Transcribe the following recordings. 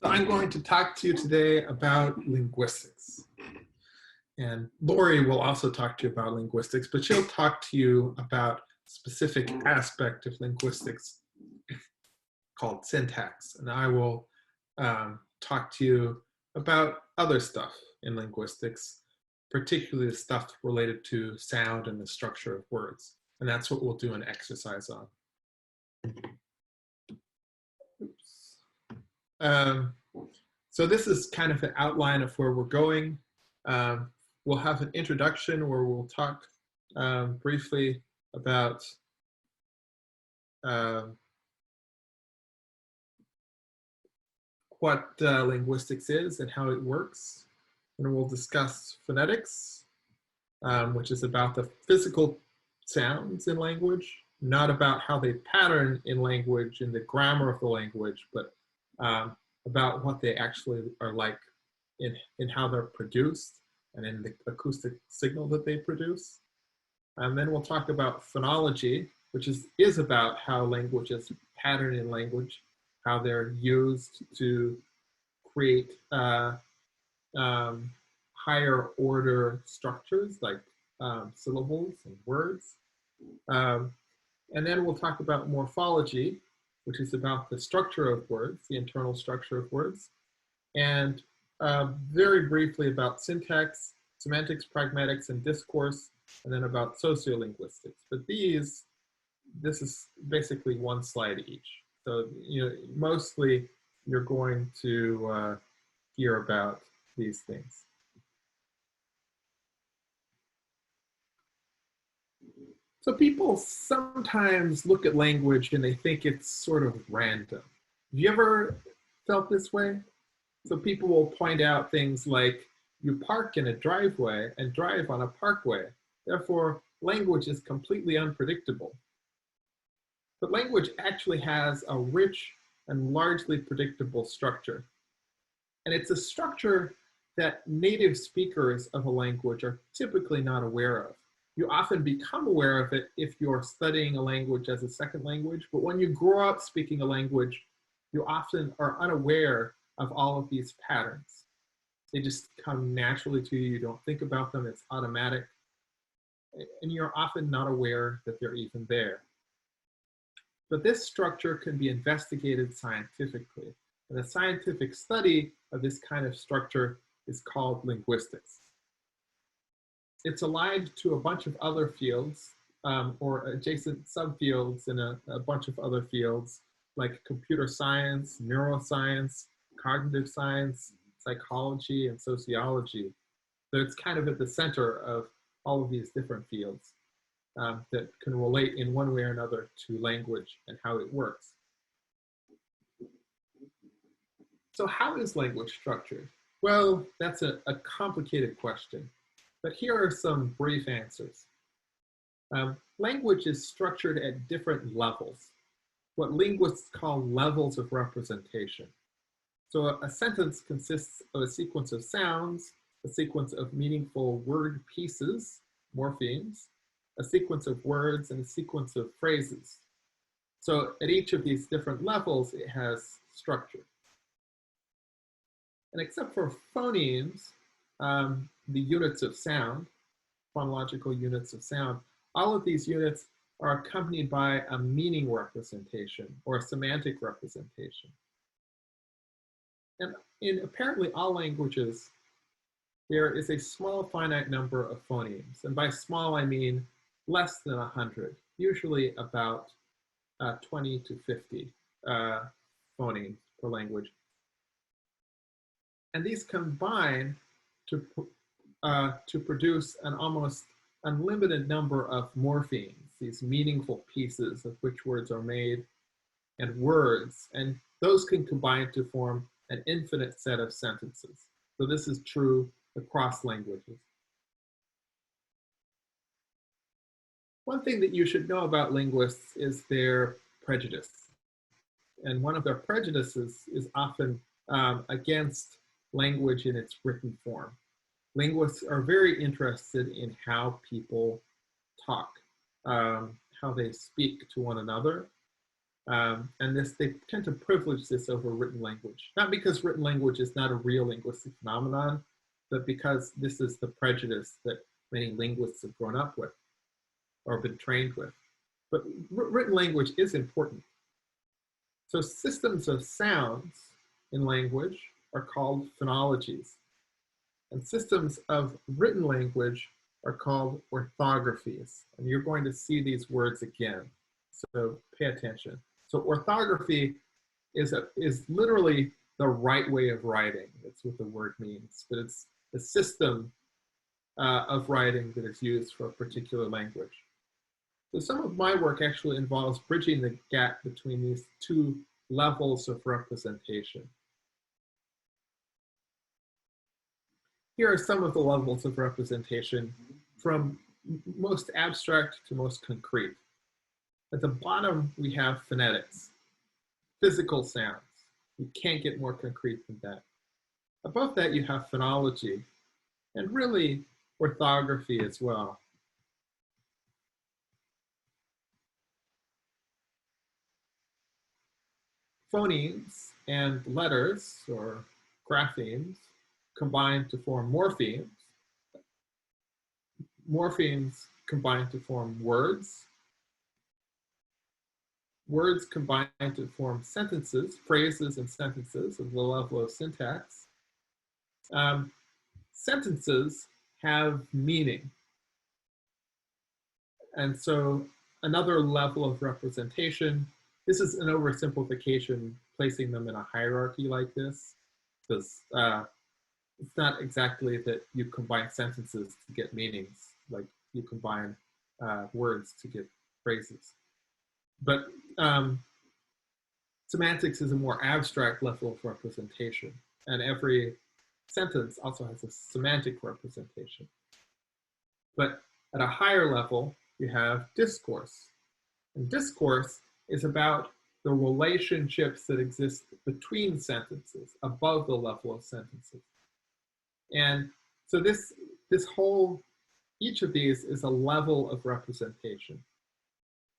So I'm going to talk to you today about linguistics. And Lori will also talk to you about linguistics, but she'll talk to you about a specific aspect of linguistics called syntax. And I will talk to you about other stuff in linguistics, particularly the stuff related to sound and the structure of words. And that's what we'll do an exercise on. So this is kind of an outline of where we're going. We'll have an introduction where we'll talk briefly about what linguistics is and how it works. And we'll discuss phonetics, which is about the physical sounds in language, not about how they pattern in language and the grammar of the language, but about what they actually are like in how they're produced and in the acoustic signal that they produce. And then we'll talk about phonology, which is about how languages pattern in language, how they're used to create higher order structures like syllables and words. And then we'll talk about morphology, which is about the structure of words, the internal structure of words, and very briefly about syntax, semantics, pragmatics, and discourse, and then about sociolinguistics. But this is basically one slide each. So mostly you're going to hear about these things. So people sometimes look at language and they think it's sort of random. Have you ever felt this way? So people will point out things like, you park in a driveway and drive on a parkway. Therefore, language is completely unpredictable. But language actually has a rich and largely predictable structure. And it's a structure that native speakers of a language are typically not aware of. You often become aware of it if you're studying a language as a second language, but when you grow up speaking a language, you often are unaware of all of these patterns. They just come naturally to you. You don't think about them. It's automatic. And you're often not aware that they're even there. But this structure can be investigated scientifically. And the scientific study of this kind of structure is called linguistics. It's allied to a bunch of other fields or adjacent subfields in a bunch of other fields like computer science, neuroscience, cognitive science, psychology, and sociology. So it's kind of at the center of all of these different fields that can relate in one way or another to language and how it works. So how is language structured? Well, that's a complicated question, but here are some brief answers. Language is structured at different levels, what linguists call levels of representation. So a sentence consists of a sequence of sounds, a sequence of meaningful word pieces, morphemes, a sequence of words, and a sequence of phrases. So at each of these different levels, it has structure. And except for phonemes, the units of sound, phonological units of sound, all of these units are accompanied by a meaning representation or a semantic representation. And in apparently all languages, there is a small finite number of phonemes. And by small, I mean less than 100, usually about 20 to 50 phonemes per language. And these combine to produce an almost unlimited number of morphemes, these meaningful pieces of which words are made, and words. And those can combine to form an infinite set of sentences. So this is true across languages. One thing that you should know about linguists is their prejudice. And one of their prejudices is often against language in its written form. Linguists are very interested in how people talk, how they speak to one another, And they tend to privilege this over written language, not because written language is not a real linguistic phenomenon, but because this is the prejudice that many linguists have grown up with or been trained with. But written language is important. So systems of sounds in language are called phonologies, and systems of written language are called orthographies. And you're going to see these words again, so pay attention. So orthography is literally the right way of writing. That's what the word means, but it's a system of writing that is used for a particular language. So some of my work actually involves bridging the gap between these two levels of representation. Here are some of the levels of representation from most abstract to most concrete. At the bottom, we have phonetics, physical sounds. You can't get more concrete than that. Above that, you have phonology, and really orthography as well. Phonemes and letters, or graphemes, combine to form morphemes. Morphemes combine to form words. Words combine to form sentences, phrases and sentences of the level of syntax. Sentences have meaning. And so another level of representation, this is an oversimplification, placing them in a hierarchy like this, because it's not exactly that you combine sentences to get meanings, like you combine words to get phrases. But semantics is a more abstract level of representation, and every sentence also has a semantic representation. But at a higher level, you have discourse. And discourse is about the relationships that exist between sentences, above the level of sentences. And so each of these is a level of representation.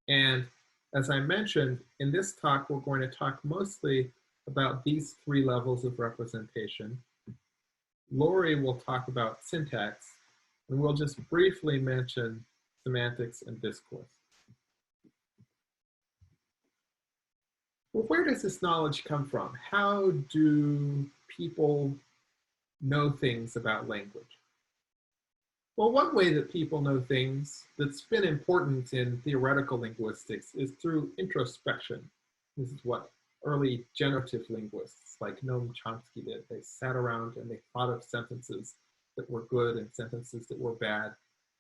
And as I mentioned, in this talk, we're going to talk mostly about these three levels of representation. Lori will talk about syntax, and we'll just briefly mention semantics and discourse. Well, where does this knowledge come from? How do people know things about language? Well, one way that people know things that's been important in theoretical linguistics is through introspection. This is what early generative linguists like Noam Chomsky did. They sat around and they thought of sentences that were good and sentences that were bad,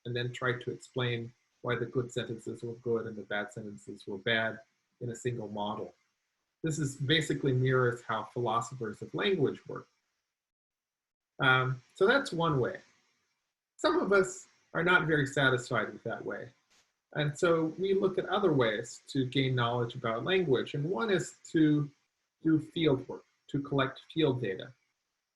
and then tried to explain why the good sentences were good and the bad sentences were bad in a single model. This is basically mirrors how philosophers of language work. So that's one way. Some of us are not very satisfied with that way. And so we look at other ways to gain knowledge about language. And one is to do field work, to collect field data,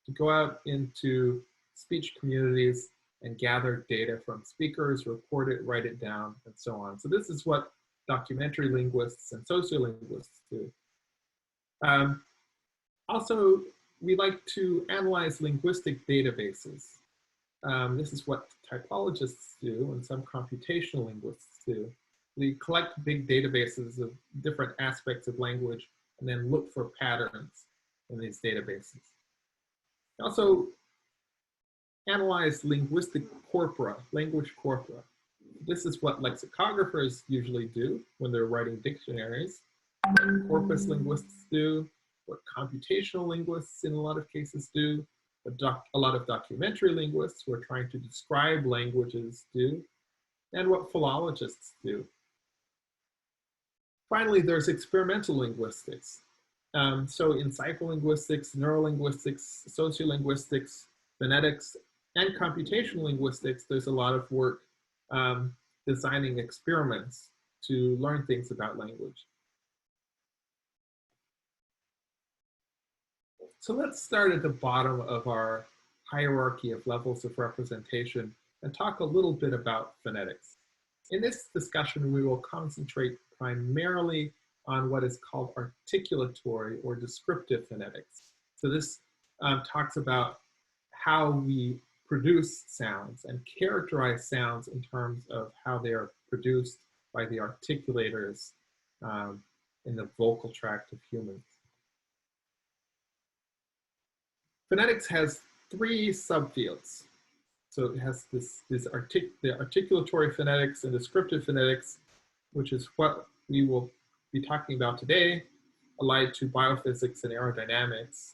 to go out into speech communities and gather data from speakers, report it, write it down, and so on. So this is what documentary linguists and sociolinguists do. Also, we like to analyze linguistic databases. This is what typologists do and some computational linguists do. We collect big databases of different aspects of language and then look for patterns in these databases. Also, analyze linguistic corpora, language corpora. This is what lexicographers usually do when they're writing dictionaries, what corpus linguists do, what computational linguists in a lot of cases do, a lot of documentary linguists who are trying to describe languages do, and what philologists do. Finally, there's experimental linguistics. So in psycholinguistics, neurolinguistics, sociolinguistics, phonetics, and computational linguistics, there's a lot of work designing experiments to learn things about language. So let's start at the bottom of our hierarchy of levels of representation and talk a little bit about phonetics. In this discussion, we will concentrate primarily on what is called articulatory or descriptive phonetics. So this talks about how we produce sounds and characterize sounds in terms of how they are produced by the articulators in the vocal tract of humans. Phonetics has three subfields. So it has the articulatory phonetics and descriptive phonetics, which is what we will be talking about today, allied to biophysics and aerodynamics.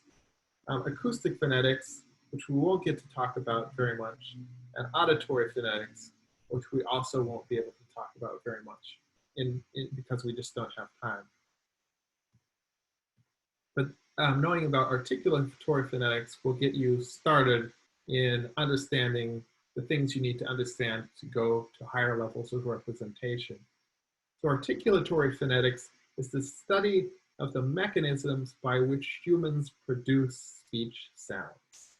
Acoustic phonetics, which we won't get to talk about very much, and auditory phonetics, which we also won't be able to talk about very much because we just don't have time. But knowing about articulatory phonetics will get you started in understanding the things you need to understand to go to higher levels of representation. So articulatory phonetics is the study of the mechanisms by which humans produce speech sounds.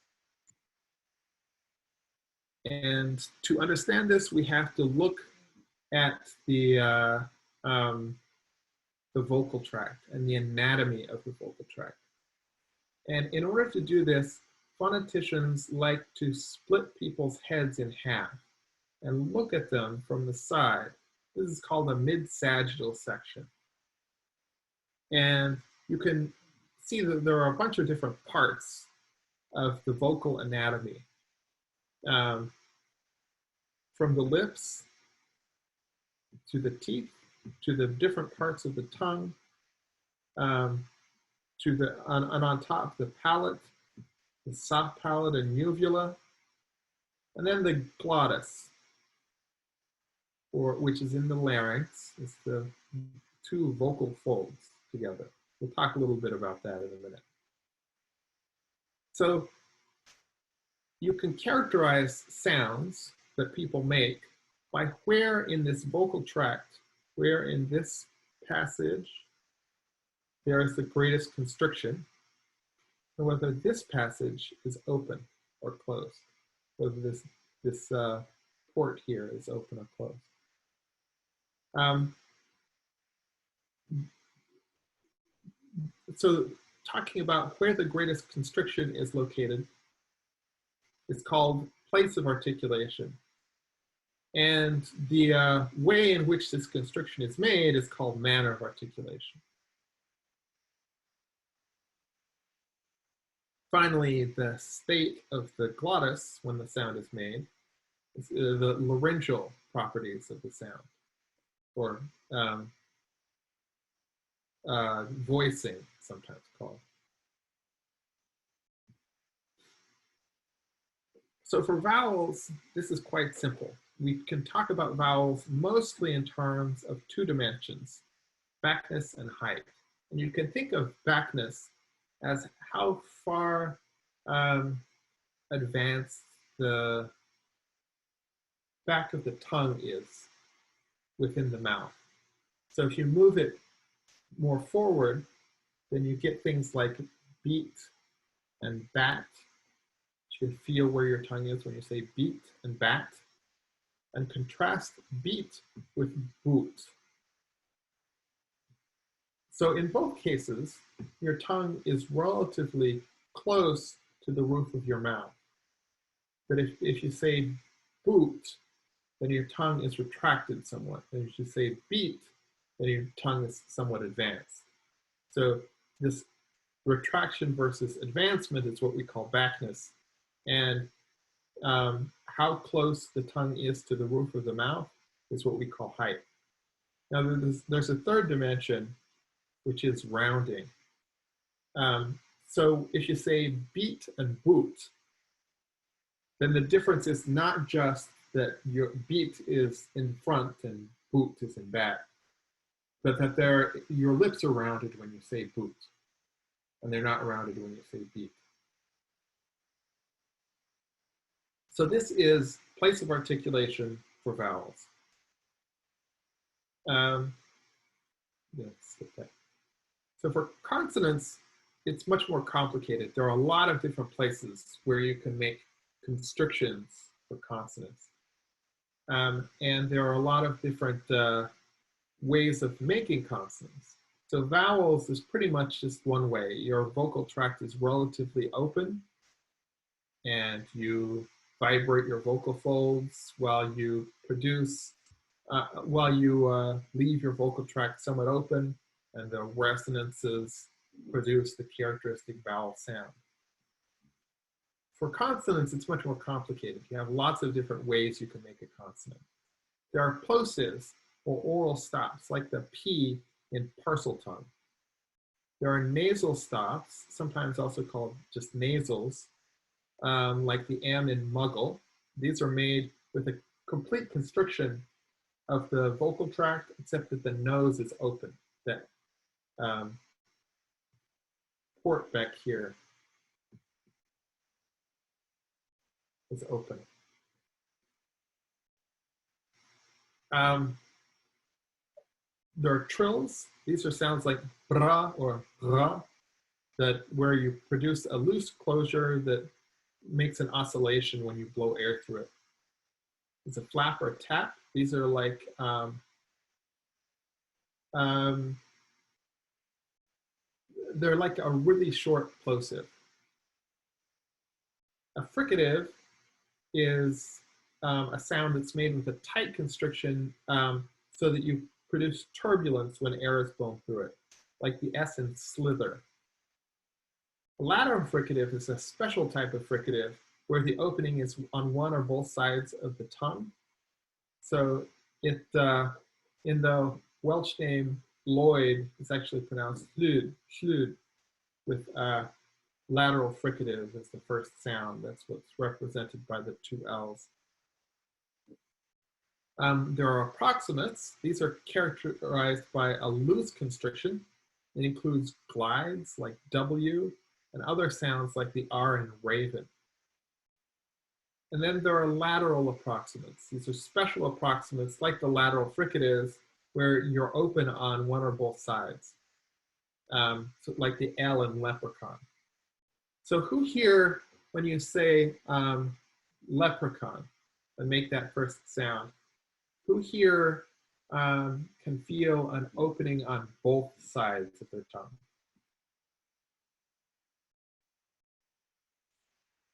And to understand this, we have to look at the vocal tract and the anatomy of the vocal tract. And in order to do this, phoneticians like to split people's heads in half and look at them from the side. This is called a mid-sagittal section. And you can see that there are a bunch of different parts of the vocal anatomy. From the lips, to the teeth, to the different parts of the tongue, to the on top, the palate, the soft palate and uvula, and then the glottis, which is in the larynx. It's the two vocal folds together. We'll talk a little bit about that in a minute. So you can characterize sounds that people make by where in this vocal tract, where in this passage there is the greatest constriction, and whether this passage is open or closed, whether this port here is open or closed. So talking about where the greatest constriction is located is called place of articulation. And the way in which this constriction is made is called manner of articulation. Finally, the state of the glottis when the sound is made is the laryngeal properties of the sound, or voicing, sometimes called. So for vowels, this is quite simple. We can talk about vowels mostly in terms of two dimensions, backness and height. And you can think of backness as how far advanced the back of the tongue is within the mouth. So if you move it more forward, then you get things like beat and bat. You can feel where your tongue is when you say beat and bat. And contrast beat with boot. So in both cases, your tongue is relatively close to the roof of your mouth. But if you say boot, then your tongue is retracted somewhat. And if you say beat, then your tongue is somewhat advanced. So this retraction versus advancement is what we call backness. And how close the tongue is to the roof of the mouth is what we call height. Now there's a third dimension, which is rounding. So if you say beat and boot, then the difference is not just that your beat is in front and boot is in back, but that your lips are rounded when you say boot, and they're not rounded when you say beat. So this is place of articulation for vowels. Skip that. So for consonants, it's much more complicated. There are a lot of different places where you can make constrictions for consonants. And there are a lot of different ways of making consonants. So vowels is pretty much just one way. Your vocal tract is relatively open, and you vibrate your vocal folds while you produce, leave your vocal tract somewhat open, and the resonances produce the characteristic vowel sound. For consonants, it's much more complicated. You have lots of different ways you can make a consonant. There are plosives, or oral stops, like the P in parcel tongue. There are nasal stops, sometimes also called just nasals, like the M in muggle. These are made with a complete constriction of the vocal tract, except that the nose is open. That port back here is open. There are trills. These are sounds like bra or ra, that where you produce a loose closure that makes an oscillation when you blow air through it. It's a flap or a tap. These are like they're like a really short plosive. A fricative is a sound that's made with a tight constriction so that you produce turbulence when air is blown through it, like the S in slither. A lateral fricative is a special type of fricative where the opening is on one or both sides of the tongue. So it, in the Welsh name Lloyd, it's actually pronounced llwyd, llwyd, with lateral fricative as the first sound. That's what's represented by the two L's. There are approximates. These are characterized by a loose constriction. It includes glides like W and other sounds like the R in raven. And then there are lateral approximates. These are special approximates like the lateral fricatives where you're open on one or both sides. So like the L in leprechaun. So who here, when you say leprechaun and make that first sound, who here can feel an opening on both sides of their tongue?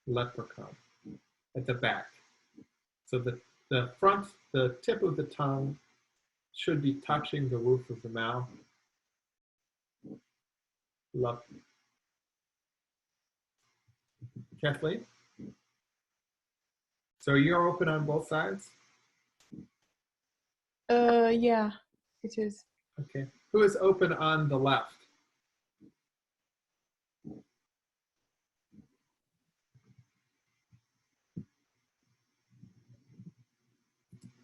Leprechaun, at the back. So the front, the tip of the tongue should be touching the roof of the mouth. Kathleen? So you're open on both sides? Yeah, it is. Okay. Who is open on the left?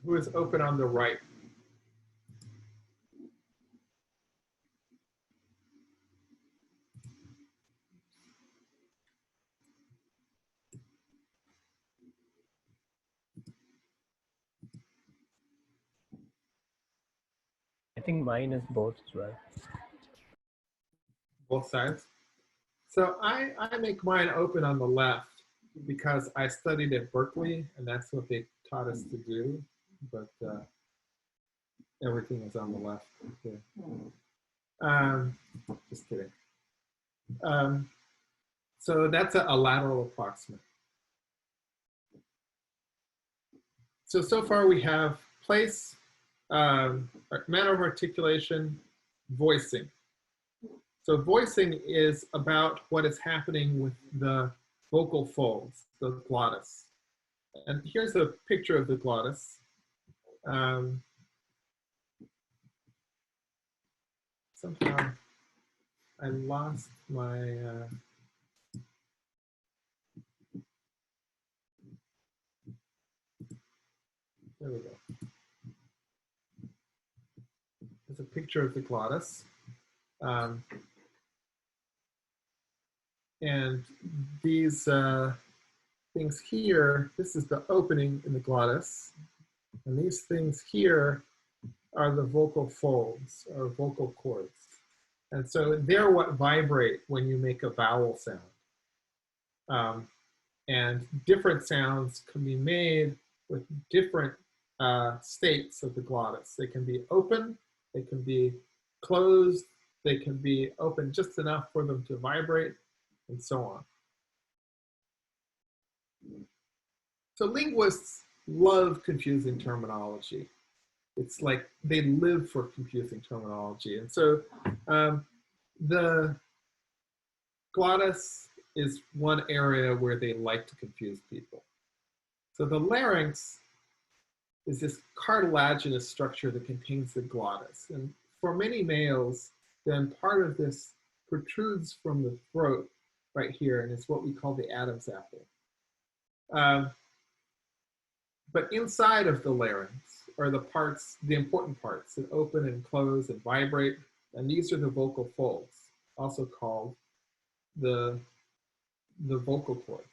Who is open on the right? I think mine is both as well. Both sides? So I make mine open on the left because I studied at Berkeley and that's what they taught us to do, but everything is on the left. Yeah. Just kidding. So that's a lateral approximate. So far we have place, manner of articulation, voicing. So voicing is about what is happening with the vocal folds, the glottis. And here's a picture of the glottis. Somehow I lost my, there we go. There's a picture of the glottis. And these things here, this is the opening in the glottis. And these things here are the vocal folds or vocal cords. And so they're what vibrate when you make a vowel sound. And different sounds can be made with different states of the glottis. They can be open, they can be closed, they can be open just enough for them to vibrate, and so on. So linguists love confusing terminology. It's like they live for confusing terminology. And so the glottis is one area where they like to confuse people. So the larynx is this cartilaginous structure that contains the glottis. And for many males, then part of this protrudes from the throat right here, and it's what we call the Adam's apple. But inside of the larynx are the parts, the important parts that open and close and vibrate, and these are the vocal folds, also called the vocal cords.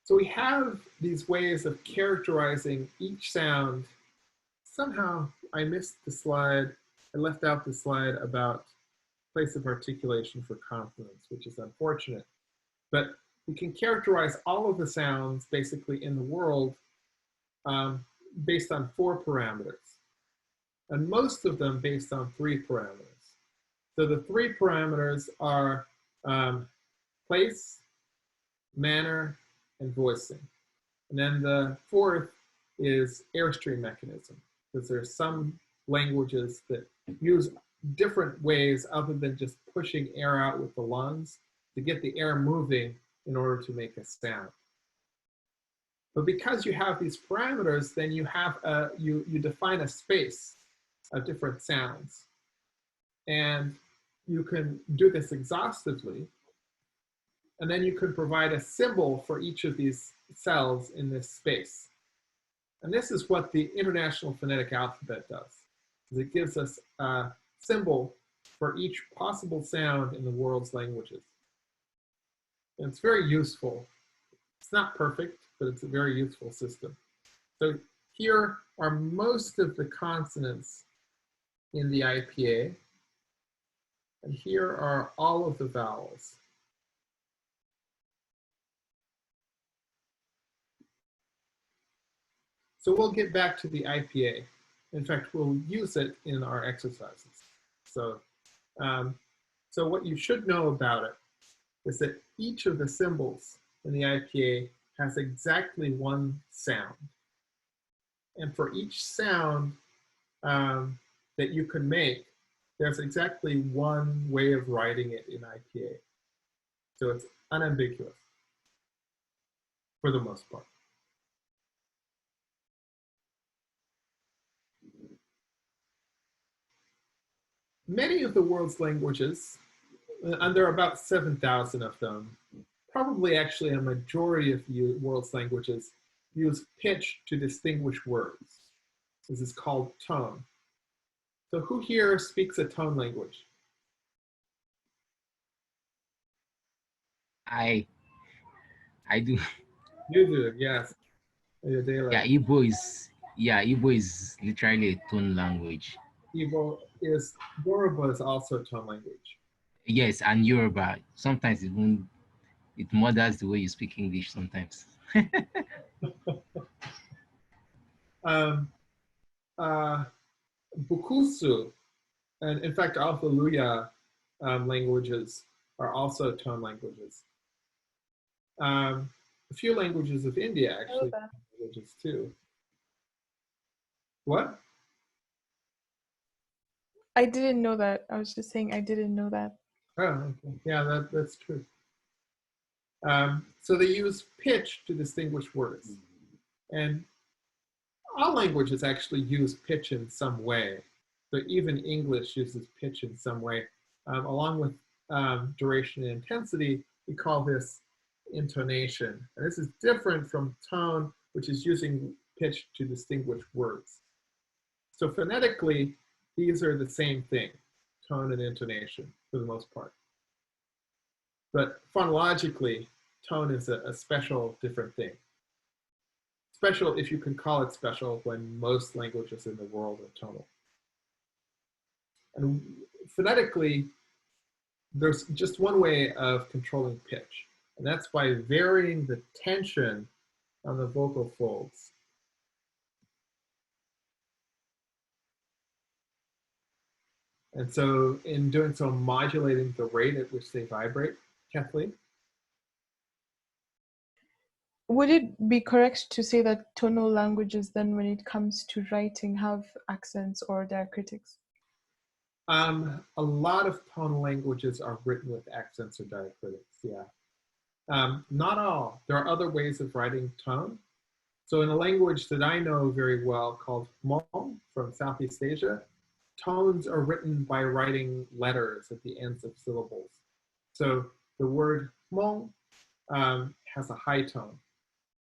So we have these ways of characterizing each sound. Somehow I missed the slide. I left out the slide about place of articulation for consonants, which is unfortunate. But we can characterize all of the sounds basically in the world based on 4 parameters, and most of them based on 3 parameters. So the 3 parameters are place, manner, and voicing. And then the 4th is airstream mechanism, because there are some languages that use different ways other than just pushing air out with the lungs to get the air moving in order to make a sound. But because you have these parameters, then you have you define a space of different sounds. And you can do this exhaustively. And then you can provide a symbol for each of these cells in this space. And this is what the International Phonetic Alphabet does. It gives us a symbol for each possible sound in the world's languages. And it's very useful. It's not perfect, but it's a very useful system. So here are most of the consonants in the IPA. And here are all of the vowels. So we'll get back to the IPA. In fact, we'll use it in our exercises. So, so what you should know about it is that each of the symbols in the IPA has exactly 1 sound. And for each sound that you can make, there's exactly 1 way of writing it in IPA. So it's unambiguous for the most part. Many of the world's languages, and there are about 7,000 of them, probably actually a majority of the world's languages use pitch to distinguish words. This is called tone. So who here speaks a tone language? I do. You do, yes. Yeah, Igbo is literally a tone language. Yoruba is also a tone language. Yes, and Yoruba. Sometimes even it murders the way you speak English sometimes. Bukusu, and in fact, Alpha languages are also tone languages. A few languages of India actually are languages too. What? I didn't know that. I was just saying I didn't know that. Oh, okay. Yeah, that's true. So they use pitch to distinguish words. And all languages actually use pitch in some way. So even English uses pitch in some way. Along with duration and intensity, we call this intonation. And this is different from tone, which is using pitch to distinguish words. So phonetically, these are the same thing, tone and intonation for the most part. But phonologically, tone is a special different thing. Special, if you can call it special, when most languages in the world are tonal. And phonetically, there's just one way of controlling pitch, and that's by varying the tension on the vocal folds. And so in doing so, modulating the rate at which they vibrate, Kathleen? Would it be correct to say that tonal languages then, when it comes to writing, have accents or diacritics? A lot of tonal languages are written with accents or diacritics, yeah. Not all. There are other ways of writing tone. So in a language that I know very well called Hmong from Southeast Asia, tones are written by writing letters at the ends of syllables. So the word Hmong has a high tone,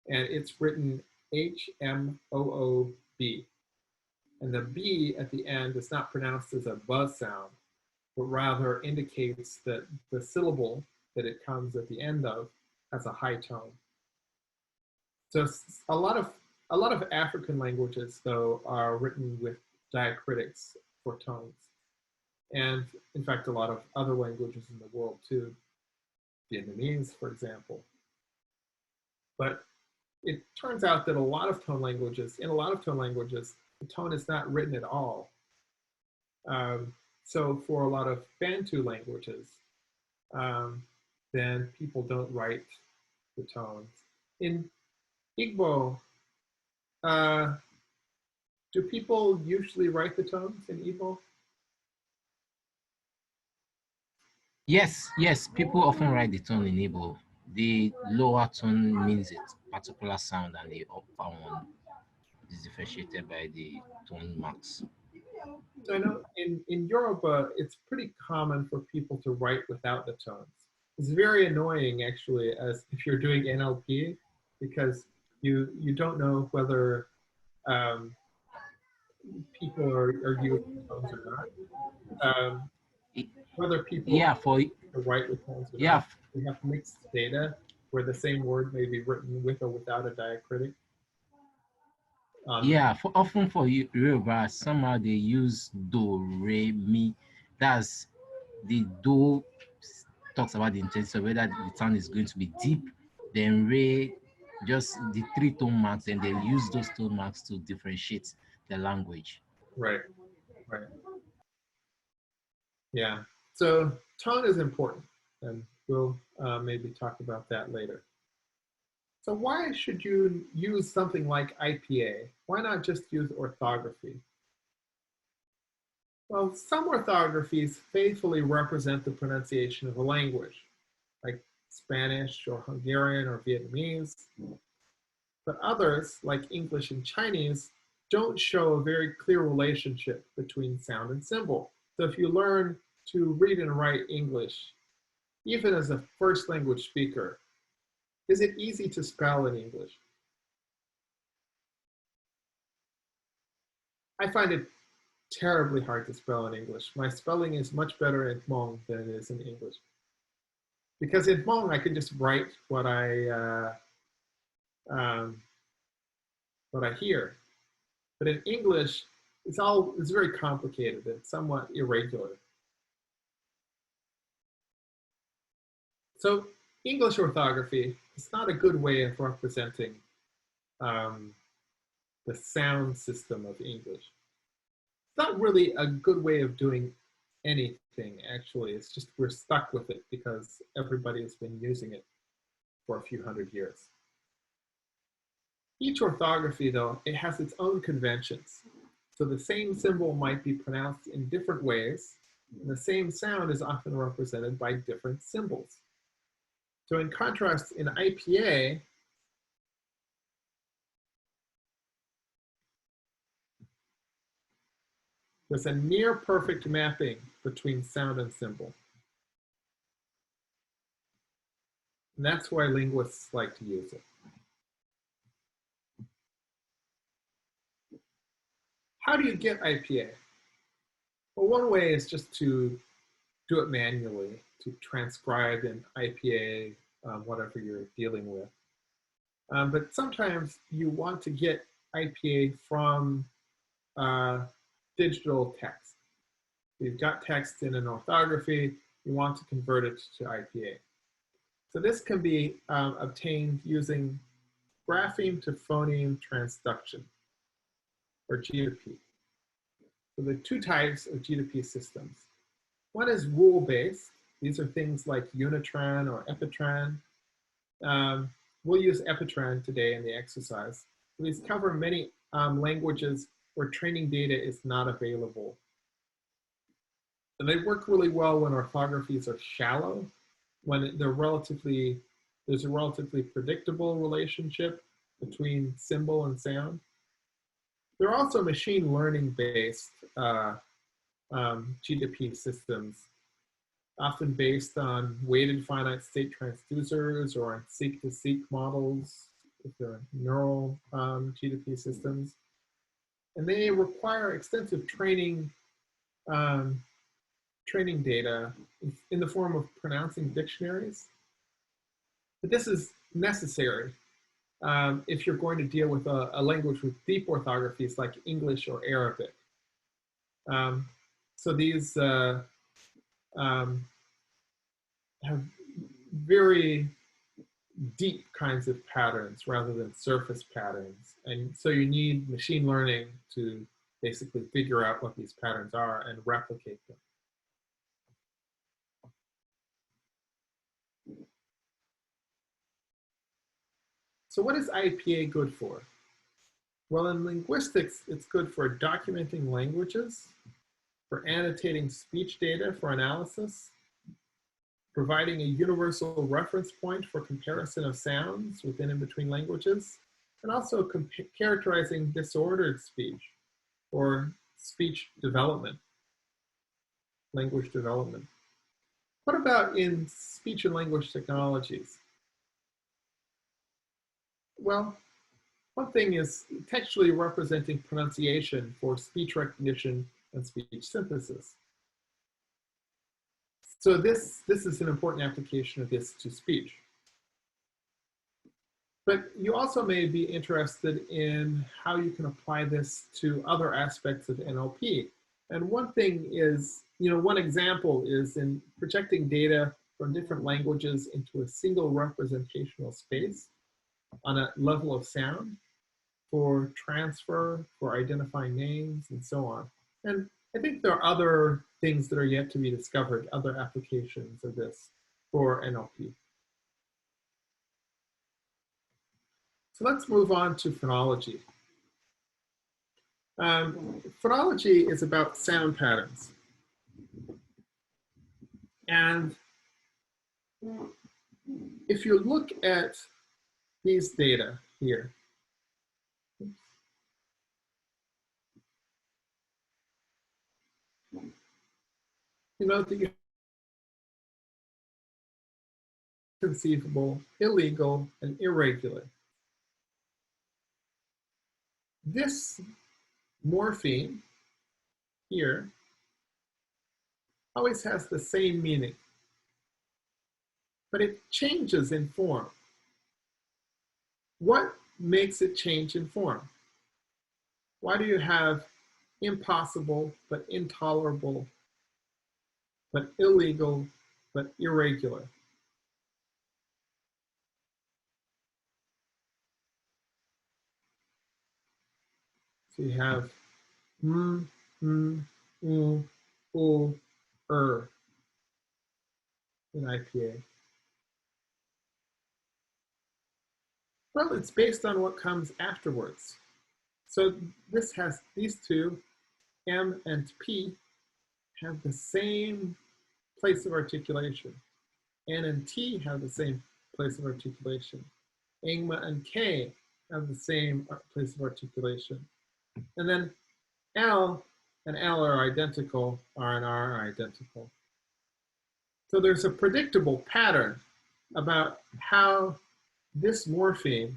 and it's written H-M-O-O-B. And the B at the end is not pronounced as a buzz sound, but rather indicates that the syllable that it comes at the end of has a high tone. So a lot of African languages, though, are written with diacritics for tones. And in fact, a lot of other languages in the world too, Vietnamese, for example. But it turns out that in a lot of tone languages, the tone is not written at all. So for a lot of Bantu languages, then people don't write the tones. In Igbo, do people usually write the tones in Igbo? Yes, yes, people often write the tone in Igbo. The lower tone means a particular sound, and the upper one is differentiated by the tone marks. So I know in Yoruba, it's pretty common for people to write without the tones. It's very annoying, actually, as if you're doing NLP, because you don't know whether people are using tones or not. Whether people Yeah, for write with tones or yeah, not. We have mixed data where the same word may be written with or without a diacritic. yeah, for often for Yoruba, somehow they use do, re, mi. That's the do talks about the intensity of whether the sound is going to be deep, then re, just the three tone marks, and they use those tone marks to differentiate the language. Right, right. Yeah. So tone is important, and we'll maybe talk about that later. So why should you use something like IPA? Why not just use orthography? Well, some orthographies faithfully represent the pronunciation of a language, like Spanish or Hungarian or Vietnamese. But others, like English and Chinese, don't show a very clear relationship between sound and symbol. So if you learn to read and write English, even as a first language speaker, is it easy to spell in English? I find it terribly hard to spell in English. My spelling is much better in Hmong than it is in English. Because in Hmong, I can just write what I hear. But in English, it's very complicated and somewhat irregular. So English orthography is not a good way of representing the sound system of English. It's not really a good way of doing anything, actually. It's just we're stuck with it because everybody has been using it for a few hundred years. Each orthography, though, it has its own conventions. So the same symbol might be pronounced in different ways, and the same sound is often represented by different symbols. So in contrast, in IPA, there's a near perfect mapping between sound and symbol. And that's why linguists like to use it. How do you get IPA? Well, one way is just to do it manually, to transcribe in IPA, whatever you're dealing with. But sometimes you want to get IPA from digital text. You've got text in an orthography, you want to convert it to IPA. So this can be obtained using grapheme to phoneme transduction, or G to P. So there are two types of GDP systems. One is rule-based. These are things like Unitran or Epitran. We'll use Epitran today in the exercise. These cover many languages where training data is not available. And they work really well when orthographies are shallow, when there's a relatively predictable relationship between symbol and sound. There are also machine learning based GDP systems, often based on weighted finite state transducers or on seek-to-seek models, if they're neural GDP systems. And they require extensive training data in the form of pronouncing dictionaries. But this is necessary if you're going to deal with a language with deep orthographies like English or Arabic. So these have very deep kinds of patterns rather than surface patterns. And so you need machine learning to basically figure out what these patterns are and replicate them. So what is IPA good for? Well, in linguistics, it's good for documenting languages, for annotating speech data for analysis, providing a universal reference point for comparison of sounds within and between languages, and also characterizing disordered speech or speech development, language development. What about in speech and language technologies? Well, one thing is textually representing pronunciation for speech recognition and speech synthesis. So this is an important application of this to speech. But you also may be interested in how you can apply this to other aspects of NLP. And one thing is, one example is in projecting data from different languages into a single representational space on a level of sound for transfer, for identifying names, and so on. And I think there are other things that are yet to be discovered, other applications of this for NLP. So let's move on to phonology. Phonology is about sound patterns. And if you look at these data here, you know that you conceivable, illegal, and irregular. This morpheme here always has the same meaning, but it changes in form. What makes it change in form? Why do you have impossible but intolerable, but illegal but irregular? So you have in IPA. Well, it's based on what comes afterwards. So this has these two, M and P, have the same place of articulation. N and T have the same place of articulation. Ngma and K have the same place of articulation. And then L and L are identical, R and R are identical. So there's a predictable pattern about how this morpheme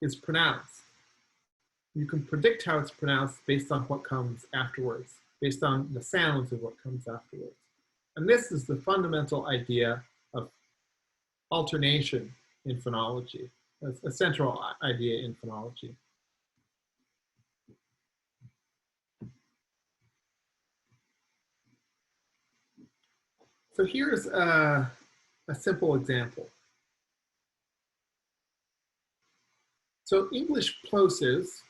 is pronounced. You can predict how it's pronounced based on what comes afterwards, based on the sounds of what comes afterwards. And this is the fundamental idea of alternation in phonology, a central idea in phonology. So here's a simple example. So English plosives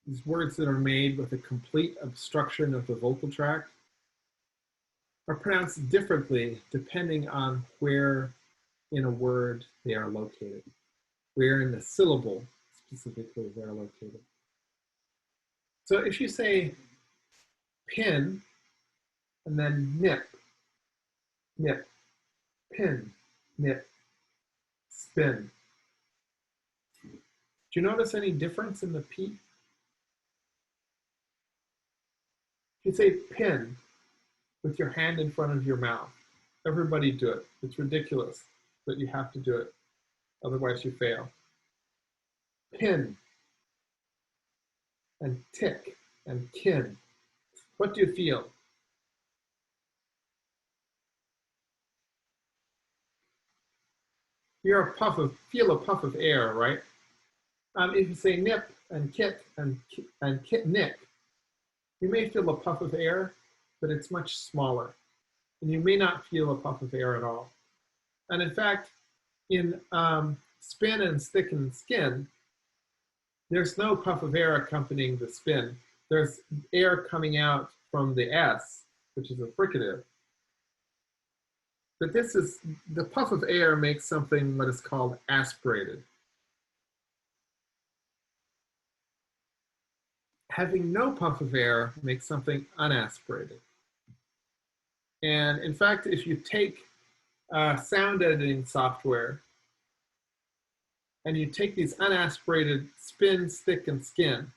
these words that are made with a complete obstruction of the vocal tract, are pronounced differently depending on where in a word they are located, where in the syllable specifically they're located. So if you say pin and then nip, nip, pin, nip, spin, do you notice any difference in the P? If you say pin with your hand in front of your mouth, everybody do it. It's ridiculous, but you have to do it. Otherwise you fail. Pin and tick and kin. What do you feel? Feel a puff of air, right? If you say nip and kit and kit nick, you may feel a puff of air, but it's much smaller. And you may not feel a puff of air at all. And in fact, in spin and stick and skin, there's no puff of air accompanying the spin. There's air coming out from the S, which is a fricative. But this is, the puff of air makes something what is called aspirated. Having no puff of air makes something unaspirated. And in fact, if you take sound editing software and you take these unaspirated spin, stick, and skin,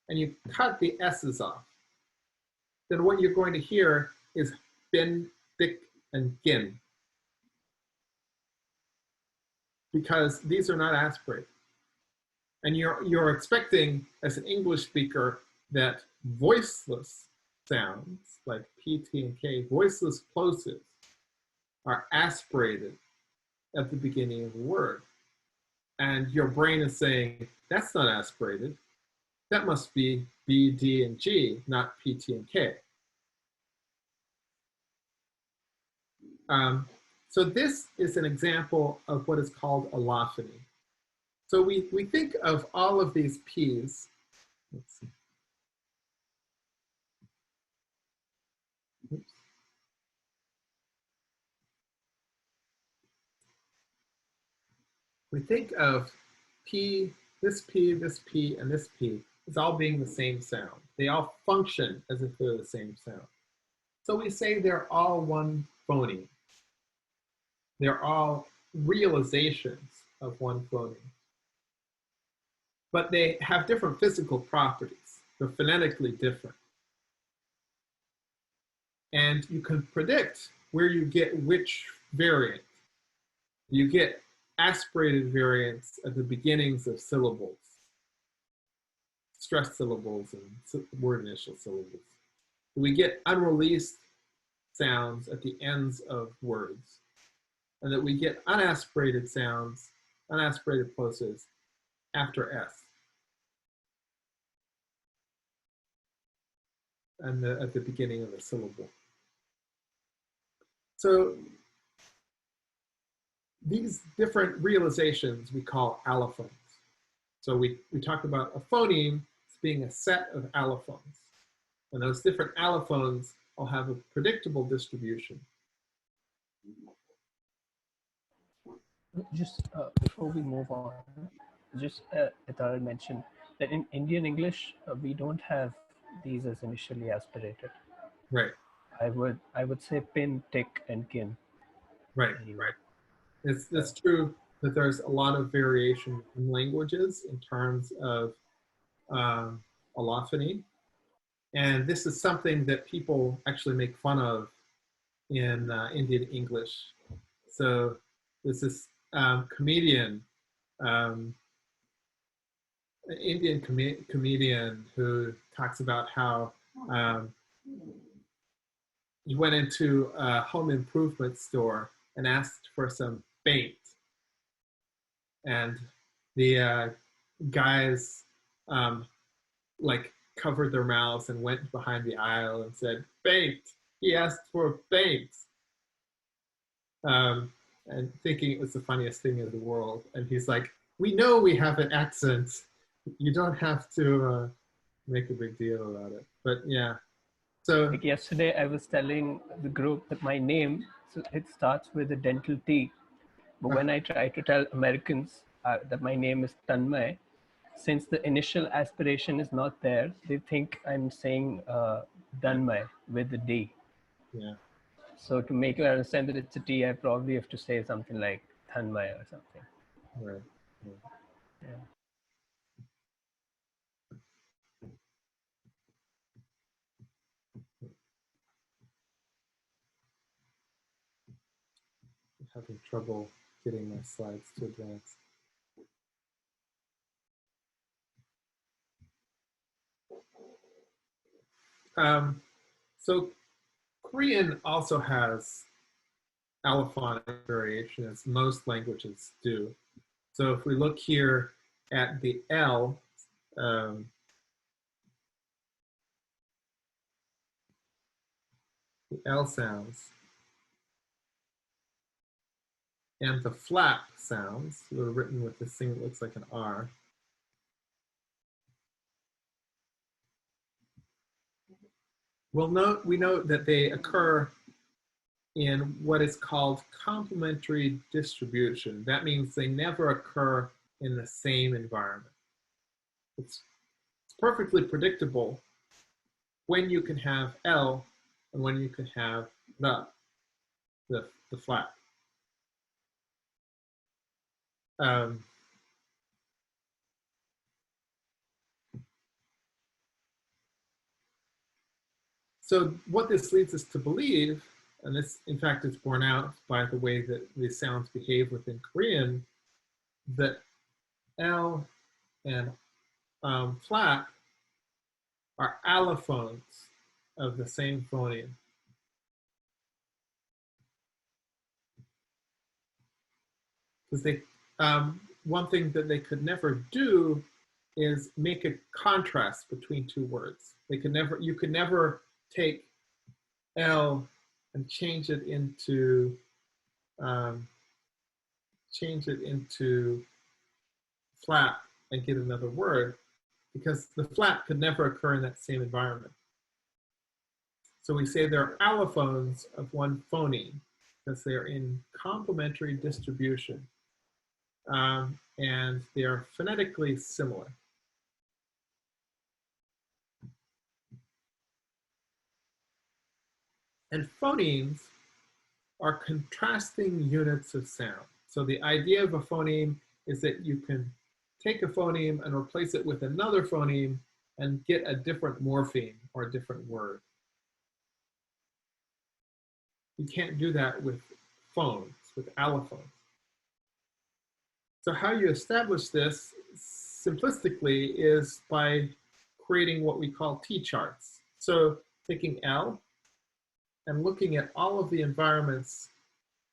and you cut the S's off, then what you're going to hear is bin, thick, and gin. Because these are not aspirated. And you're expecting, as an English speaker, that voiceless sounds, like P, T, and K, voiceless plosives, are aspirated at the beginning of a word. And your brain is saying, that's not aspirated. That must be B, D, and G, not P, T, and K. So this is an example of what is called allophony. So we think of all of these P's. Let's see. Oops. We think of P, this P, this P, and this P as all being the same sound. They all function as if they're the same sound. So we say they're all one phoneme. They're all realizations of one phoneme. But they have different physical properties. They're phonetically different. And you can predict where you get which variant. You get aspirated variants at the beginnings of syllables, stressed syllables and word initial syllables. We get unreleased sounds at the ends of words, and that we get unaspirated sounds, unaspirated plosives after S. And at the beginning of the syllable. So these different realizations we call allophones. So we talk about a phoneme as being a set of allophones. And those different allophones all have a predictable distribution. Just before we move on, just I thought I'd mention that in Indian English, we don't have these as initially aspirated. Right. I would say pin, tick, and kin. Right, right. It's true that there's a lot of variation in languages in terms of allophony. And this is something that people actually make fun of in Indian English. So there's this comedian, an Indian comedian who talks about how he went into a home improvement store and asked for some paint. And the guys like covered their mouths and went behind the aisle and said, paint. He asked for paint. And thinking it was the funniest thing in the world. And he's like, we know we have an accent. You don't have to make a big deal about it. But yeah, so Like yesterday, I was telling the group that my name, so it starts with a dental T. But when I try to tell Americans that my name is Tanmay, since the initial aspiration is not there, they think I'm saying Danmay with the D. yeah, So to make you understand that it's a T, I probably have to say something like Tanmay or something. right. Yeah. Yeah. I'm having trouble getting my slides to advance. So Korean also has allophonic variation, as most languages do. So if we look here at the L, the L sounds, and the flap sounds were written with this thing that looks like an R. We note that they occur in what is called complementary distribution. That means they never occur in the same environment. It's perfectly predictable when you can have L and when you can have the flap. So what this leads us to believe, and this in fact is borne out by the way that the sounds behave within Korean, that L and flap are allophones of the same phoneme. Because they, one thing that they could never do is make a contrast between two words. They could never, you could never take L and change it into flap and get another word, because the flap could never occur in that same environment. So we say they're allophones of one phoneme because they're in complementary distribution, and they are phonetically similar. And phonemes are contrasting units of sound. So the idea of a phoneme is that you can take a phoneme and replace it with another phoneme and get a different morpheme or a different word. You can't do that with phones, with allophones. So how you establish this simplistically is by creating what we call T-charts. So taking L and looking at all of the environments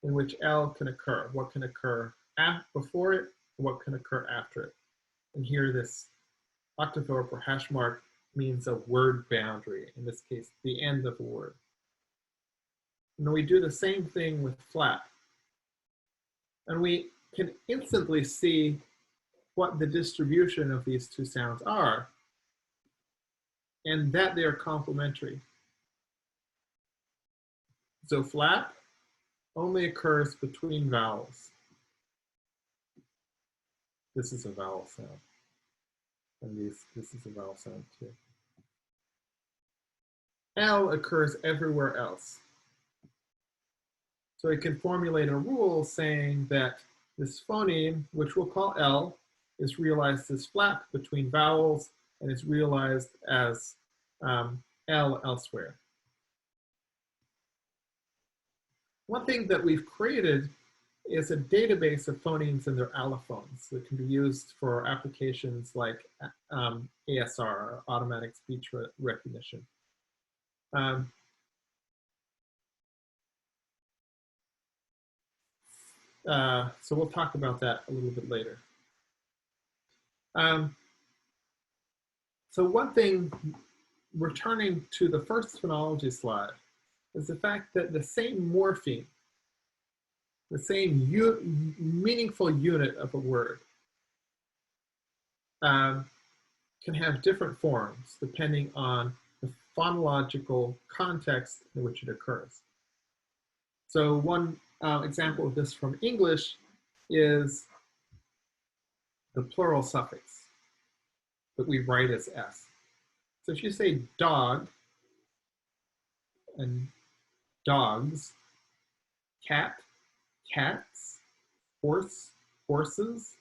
in which L can occur, what can occur before it, what can occur after it. And here this octothorpe or hash mark means a word boundary, in this case, the end of a word. And we do the same thing with flap. And we can instantly see what the distribution of these two sounds are, and that they are complementary. So flap only occurs between vowels. This is a vowel sound. And this is a vowel sound too. L occurs everywhere else. So it can formulate a rule saying that this phoneme, which we'll call L, is realized as flap between vowels and is realized as L elsewhere. One thing that we've created is a database of phonemes and their allophones that can be used for applications like ASR, automatic speech recognition. So we'll talk about that a little bit later. So one thing, returning to the first phonology slide, is the fact that the same morpheme, the same meaningful unit of a word, can have different forms depending on the phonological context in which it occurs. So one example of this from English is the plural suffix that we write as S. So if you say dog and dogs, cat, cats, horse, horses,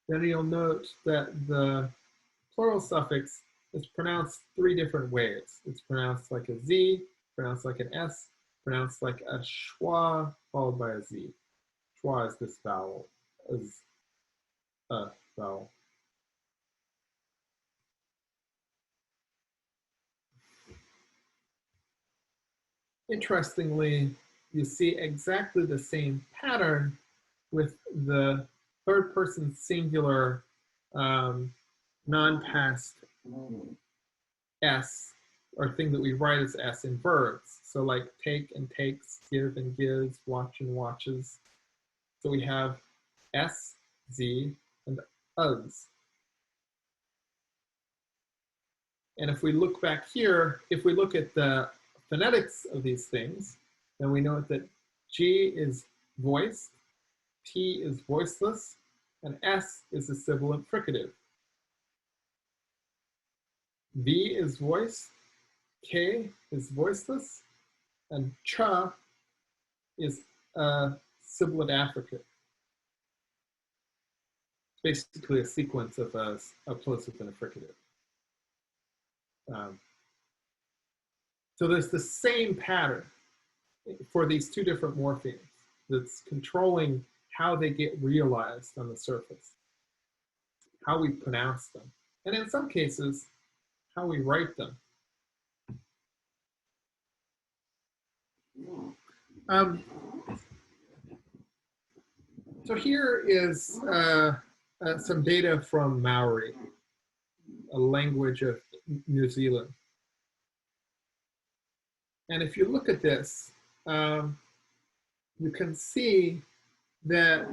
then you'll note that the plural suffix is pronounced three different ways. It's pronounced like a Z, pronounced like an S, pronounced like a schwa followed by a Z. Schwa is this vowel, is a vowel. Interestingly, you see exactly the same pattern with the third person singular non-past S, or thing that we write as S in verbs. So like take and takes, give and gives, watch and watches. So we have S, Z, and U's. And if we look back here, if we look at the phonetics of these things, then we know that G is voiced, T is voiceless, and S is a sibilant fricative. V is voiced, K is voiceless, and Ch is a sibilant affricate. It's basically a sequence of a plosive and a fricative. So there's the same pattern for these two different morphemes that's controlling how they get realized on the surface, how we pronounce them, and in some cases, how we write them. So here is some data from Maori, a language of New Zealand. And if you look at this, you can see that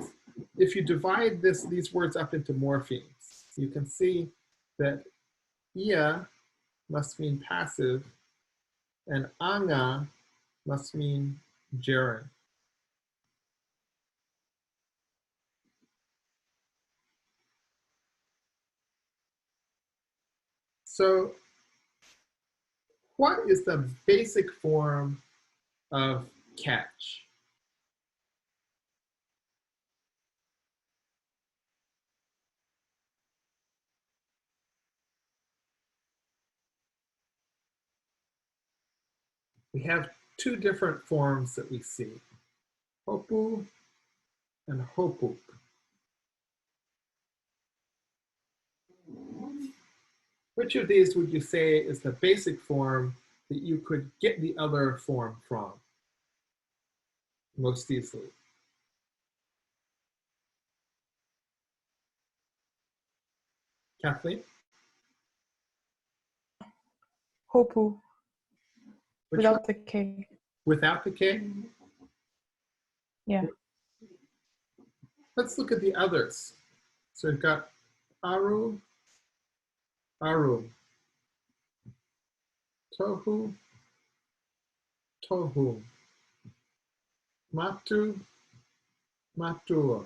if you divide these words up into morphemes, you can see that ia must mean passive and anga must mean gerund. So what is the basic form of catch? We have two different forms that we see, hopu and hopuk. Which of these would you say is the basic form that you could get the other form from most easily? Kathleen? Hopu, Which without one? the K. Without the K? Yeah. Let's look at the others. So we've got aru, aru, tohu, tohu, matu, matua.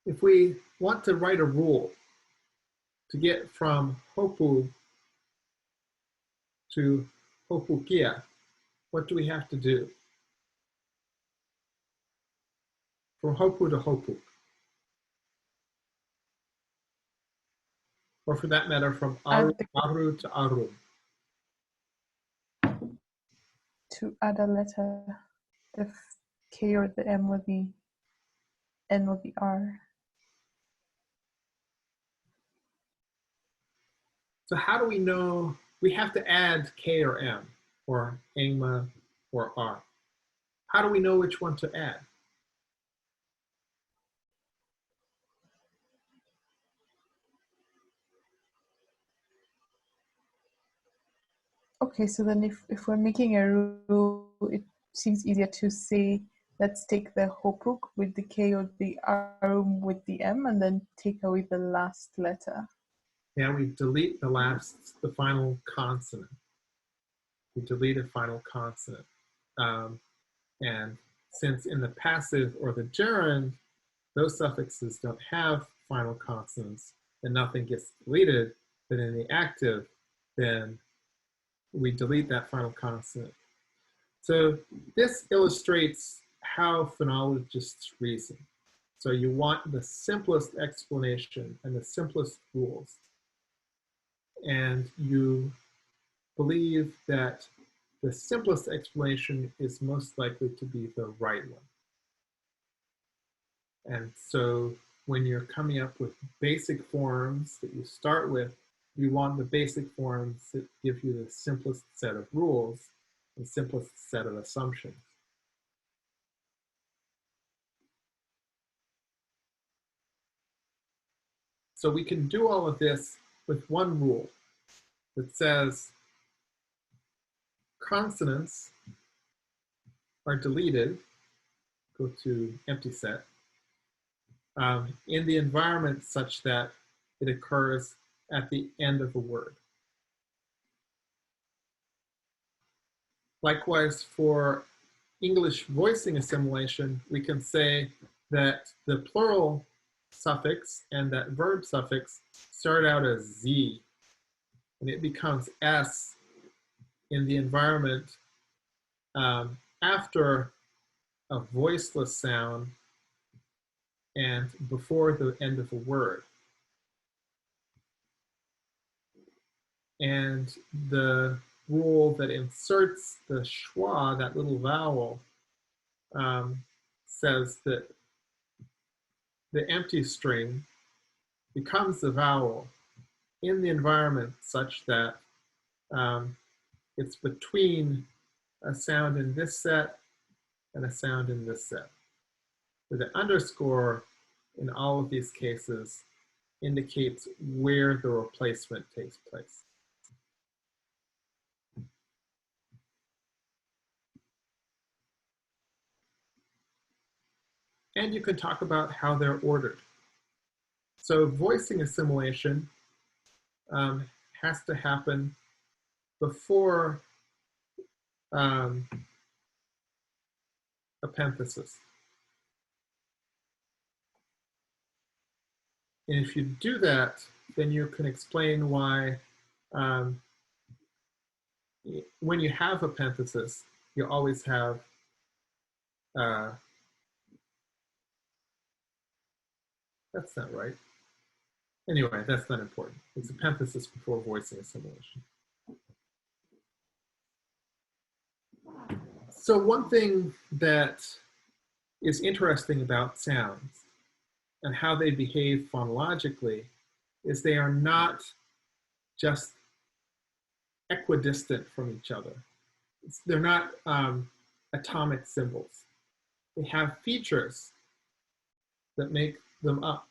If we want to write a rule to get from hopu to hopukia, what do we have to do? From hopu to hopuk. Or for that matter, from aru, aru to aru. To add a letter, the K or the M will be N will be R. So how do we know we have to add K or M or Engma or R? How do we know which one to add? Okay, so then if we're making a rule, it seems easier to say Let's take the hopuk with the K or the arum with the M, and then take away the last letter. Now we delete the final consonant. We delete a final consonant. And since in the passive or the gerund, those suffixes don't have final consonants, and nothing gets deleted, but in the active, then we delete that final consonant. So this illustrates how phonologists reason. So you want the simplest explanation and the simplest rules. And you believe that the simplest explanation is most likely to be the right one. And so when you're coming up with basic forms that you start with, you want the basic forms that give you the simplest set of rules, the simplest set of assumptions. So we can do all of this with one rule that says consonants are deleted, go to empty set, in the environment such that it occurs at the end of a word. Likewise, for English voicing assimilation, we can say that the plural suffix and that verb suffix start out as Z, and it becomes S in the environment after a voiceless sound and before the end of a word. And the rule that inserts the schwa, that little vowel, says that the empty string becomes the vowel in the environment such that it's between a sound in this set and a sound in this set. So the underscore in all of these cases indicates where the replacement takes place. And you can talk about how they're ordered. So voicing assimilation has to happen before epenthesis. And if you do that, then you can explain why when you have epenthesis, you always have that's not right. Anyway, that's not important. It's epenthesis before voicing assimilation. So one thing that is interesting about sounds and how they behave phonologically is they are not just equidistant from each other. They're not atomic symbols. They have features that make them up.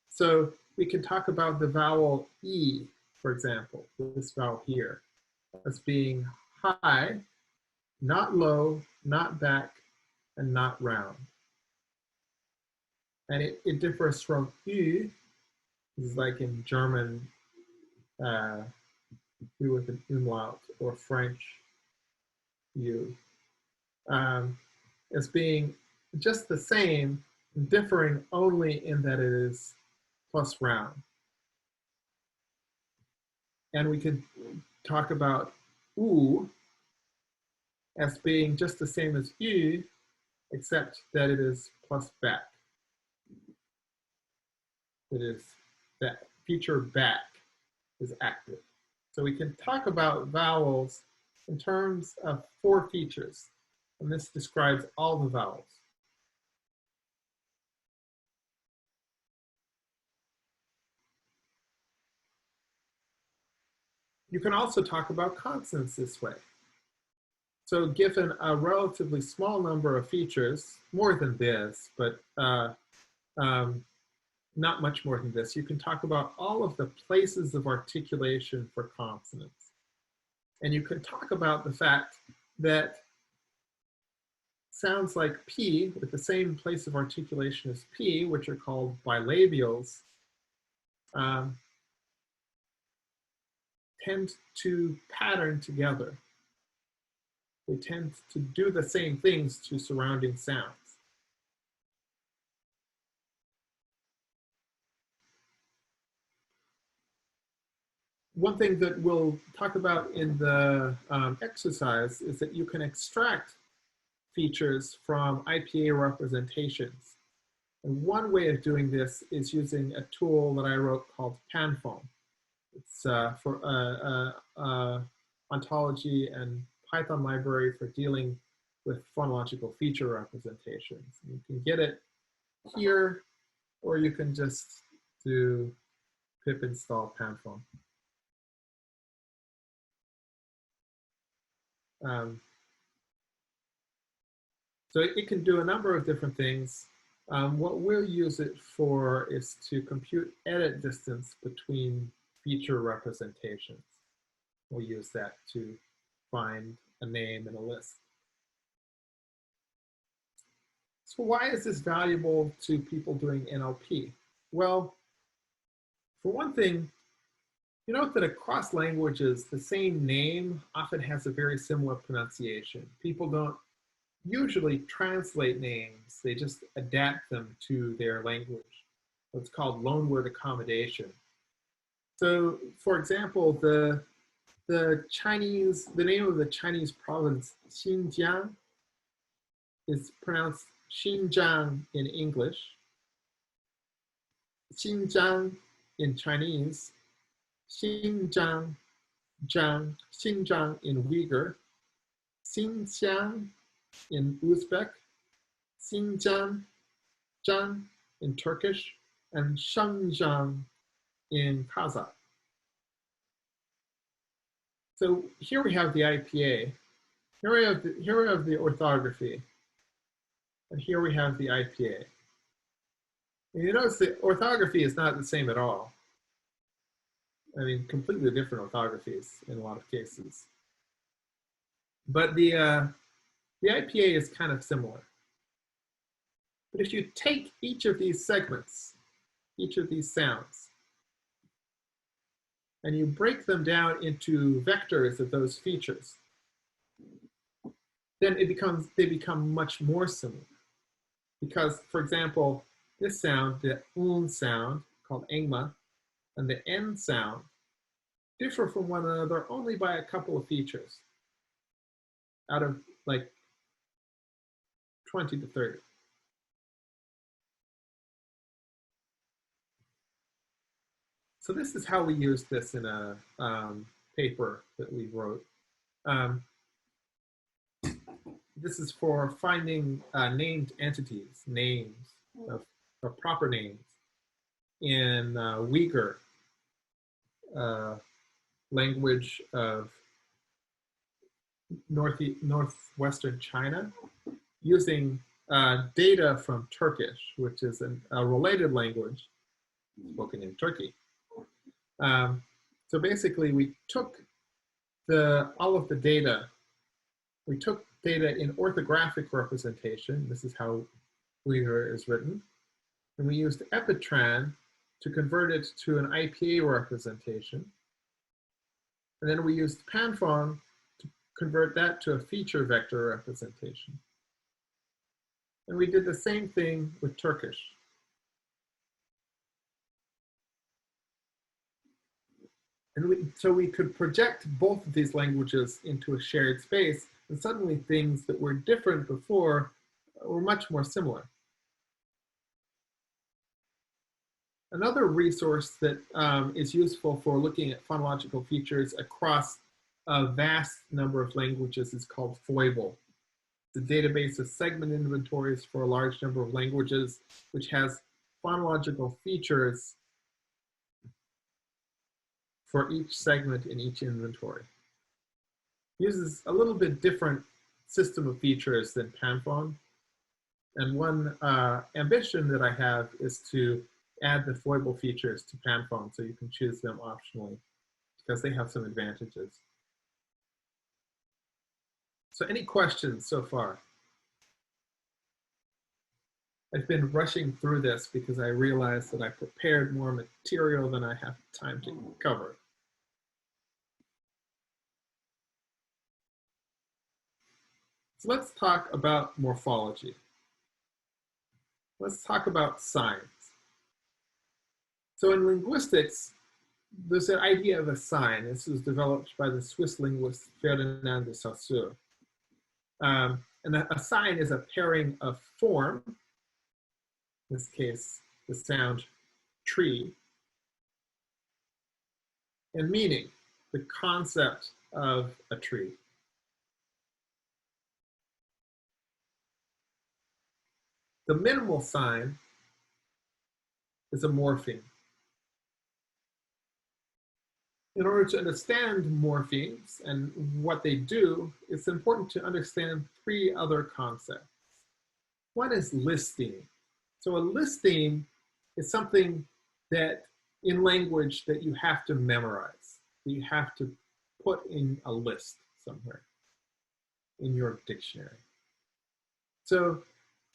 So we can talk about the vowel E, for example, this vowel here, as being high, not low, not back, and not round. And it differs from Ü, is like in German, Ü with an umlaut, or French U, as being just the same, differing only in that it is plus round. And we could talk about U as being just the same as Ü, except that it is plus back. It is that feature back is active. So we can talk about vowels in terms of 4 features, and this describes all the vowels. You can also talk about consonants this way. So given a relatively small number of features, more than this, but not much more than this, you can talk about all of the places of articulation for consonants. And you can talk about the fact that sounds like P with the same place of articulation as P, which are called bilabials, tend to pattern together. They tend to do the same things to surrounding sounds. One thing that we'll talk about in the exercise is that you can extract features from IPA representations. And one way of doing this is using a tool that I wrote called Panphone. It's for ontology and Python library for dealing with phonological feature representations. You can get it here, or you can just do pip install Panphone. So it can do a number of different things. What we'll use it for is to compute edit distance between feature representations. We'll use that to find a name in a list. So why is this valuable to people doing NLP? Well, for one thing, you note that across languages, the same name often has a very similar pronunciation. People don't usually translate names, they just adapt them to their language. What's called loanword accommodation. So, for example, the name of the Chinese province Xinjiang is pronounced Xinjiang in English, Xinjiang in Chinese, Xinjiang in Uyghur, Xinjiang in Uzbek, Xinjiang in Turkish, and Shangjiang in Kazakh. So here we have the IPA, here we have the orthography, and here we have the IPA. And you notice the orthography is not the same at all. I mean, completely different orthographies in a lot of cases. But the IPA is kind of similar. But if you take each of these segments, each of these sounds, and you break them down into vectors of those features, then they become much more similar. Because, for example, this sound, the sound, called engma, and the n sound differ from one another only by a couple of features out of like 20 to 30. So this is how we use this in a paper that we wrote. This is for finding named entities, names of proper names in Uyghur, language of northwestern China, using data from Turkish, which is a related language spoken in Turkey. So basically, we took all of the data. We took data in orthographic representation. This is how Uyghur is written. And we used Epitran to convert it to an IPA representation. And then we used Panphone to convert that to a feature vector representation. And we did the same thing with Turkish. And so we could project both of these languages into a shared space, and suddenly things that were different before were much more similar. Another resource that is useful for looking at phonological features across a vast number of languages is called Foible. It's a database of segment inventories for a large number of languages, which has phonological features for each segment in each inventory. It uses a little bit different system of features than Panphone. And one ambition that I have is to add the foible features to Panphone so you can choose them optionally because they have some advantages. So any questions so far? I've been rushing through this because I realized that I prepared more material than I have time to cover. So let's talk about morphology. Let's talk about signs. So in linguistics, there's an idea of a sign. This was developed by the Swiss linguist Ferdinand de Saussure. And a sign is a pairing of form, in this case, the sound tree, and meaning, the concept of a tree. The minimal sign is a morpheme. In order to understand morphemes and what they do, it's important to understand three other concepts. One is listing. So a listing is something that in language that you have to memorize, that you have to put in a list somewhere in your dictionary. So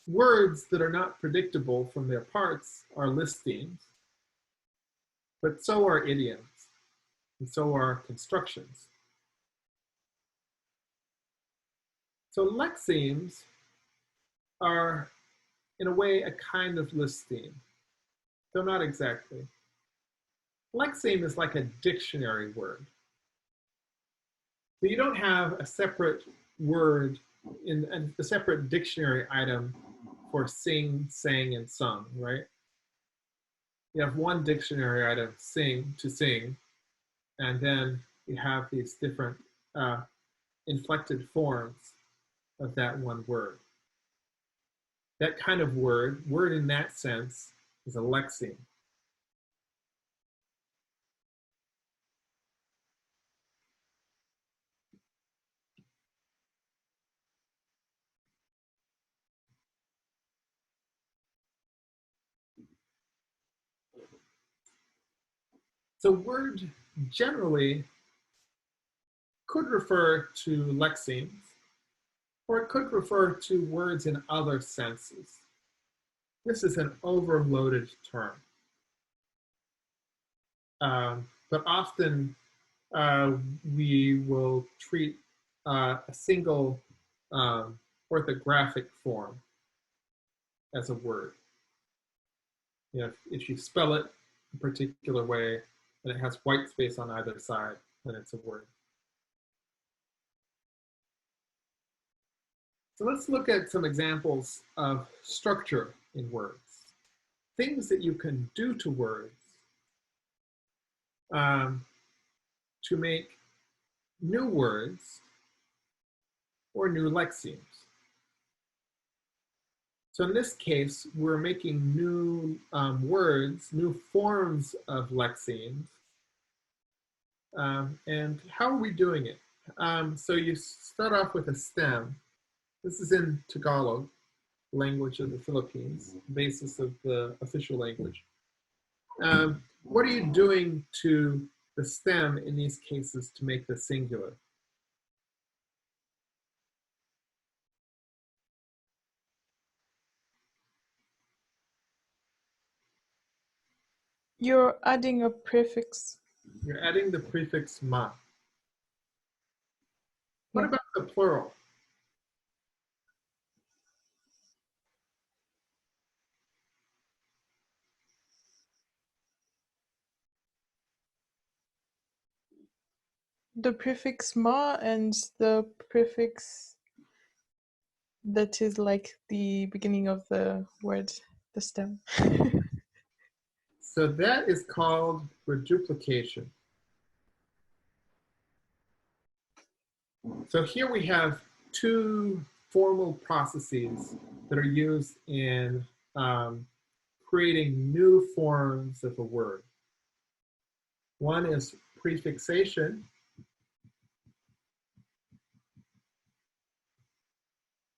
words that are not predictable from their parts are listings, but so are idioms, and so are constructions. So lexemes are, in a way, a kind of listing, though not exactly. Lexeme is like a dictionary word. So you don't have a separate word in a separate dictionary item for sing, sang, and sung, right? You have one dictionary item, sing, to sing, and then you have these different inflected forms of that one word. That kind of word in that sense, is a lexeme. So word generally could refer to lexemes, or it could refer to words in other senses. This is an overloaded term. But often we will treat a single orthographic form as a word. You know, if you spell it a particular way and it has white space on either side, then it's a word. So let's look at some examples of structure in words. Things that you can do to words to make new words or new lexemes. So in this case, we're making new words, new forms of lexemes. And how are we doing it? So you start off with a stem. This is in Tagalog, language of the Philippines, basis of the official language. What are you doing to the stem in these cases to make the singular? You're adding a prefix. You're adding the prefix ma. What Yeah. about the plural? The prefix ma and the prefix that is like the beginning of the word, the stem. So that is called reduplication. So here we have two formal processes that are used in creating new forms of a word. One is prefixation,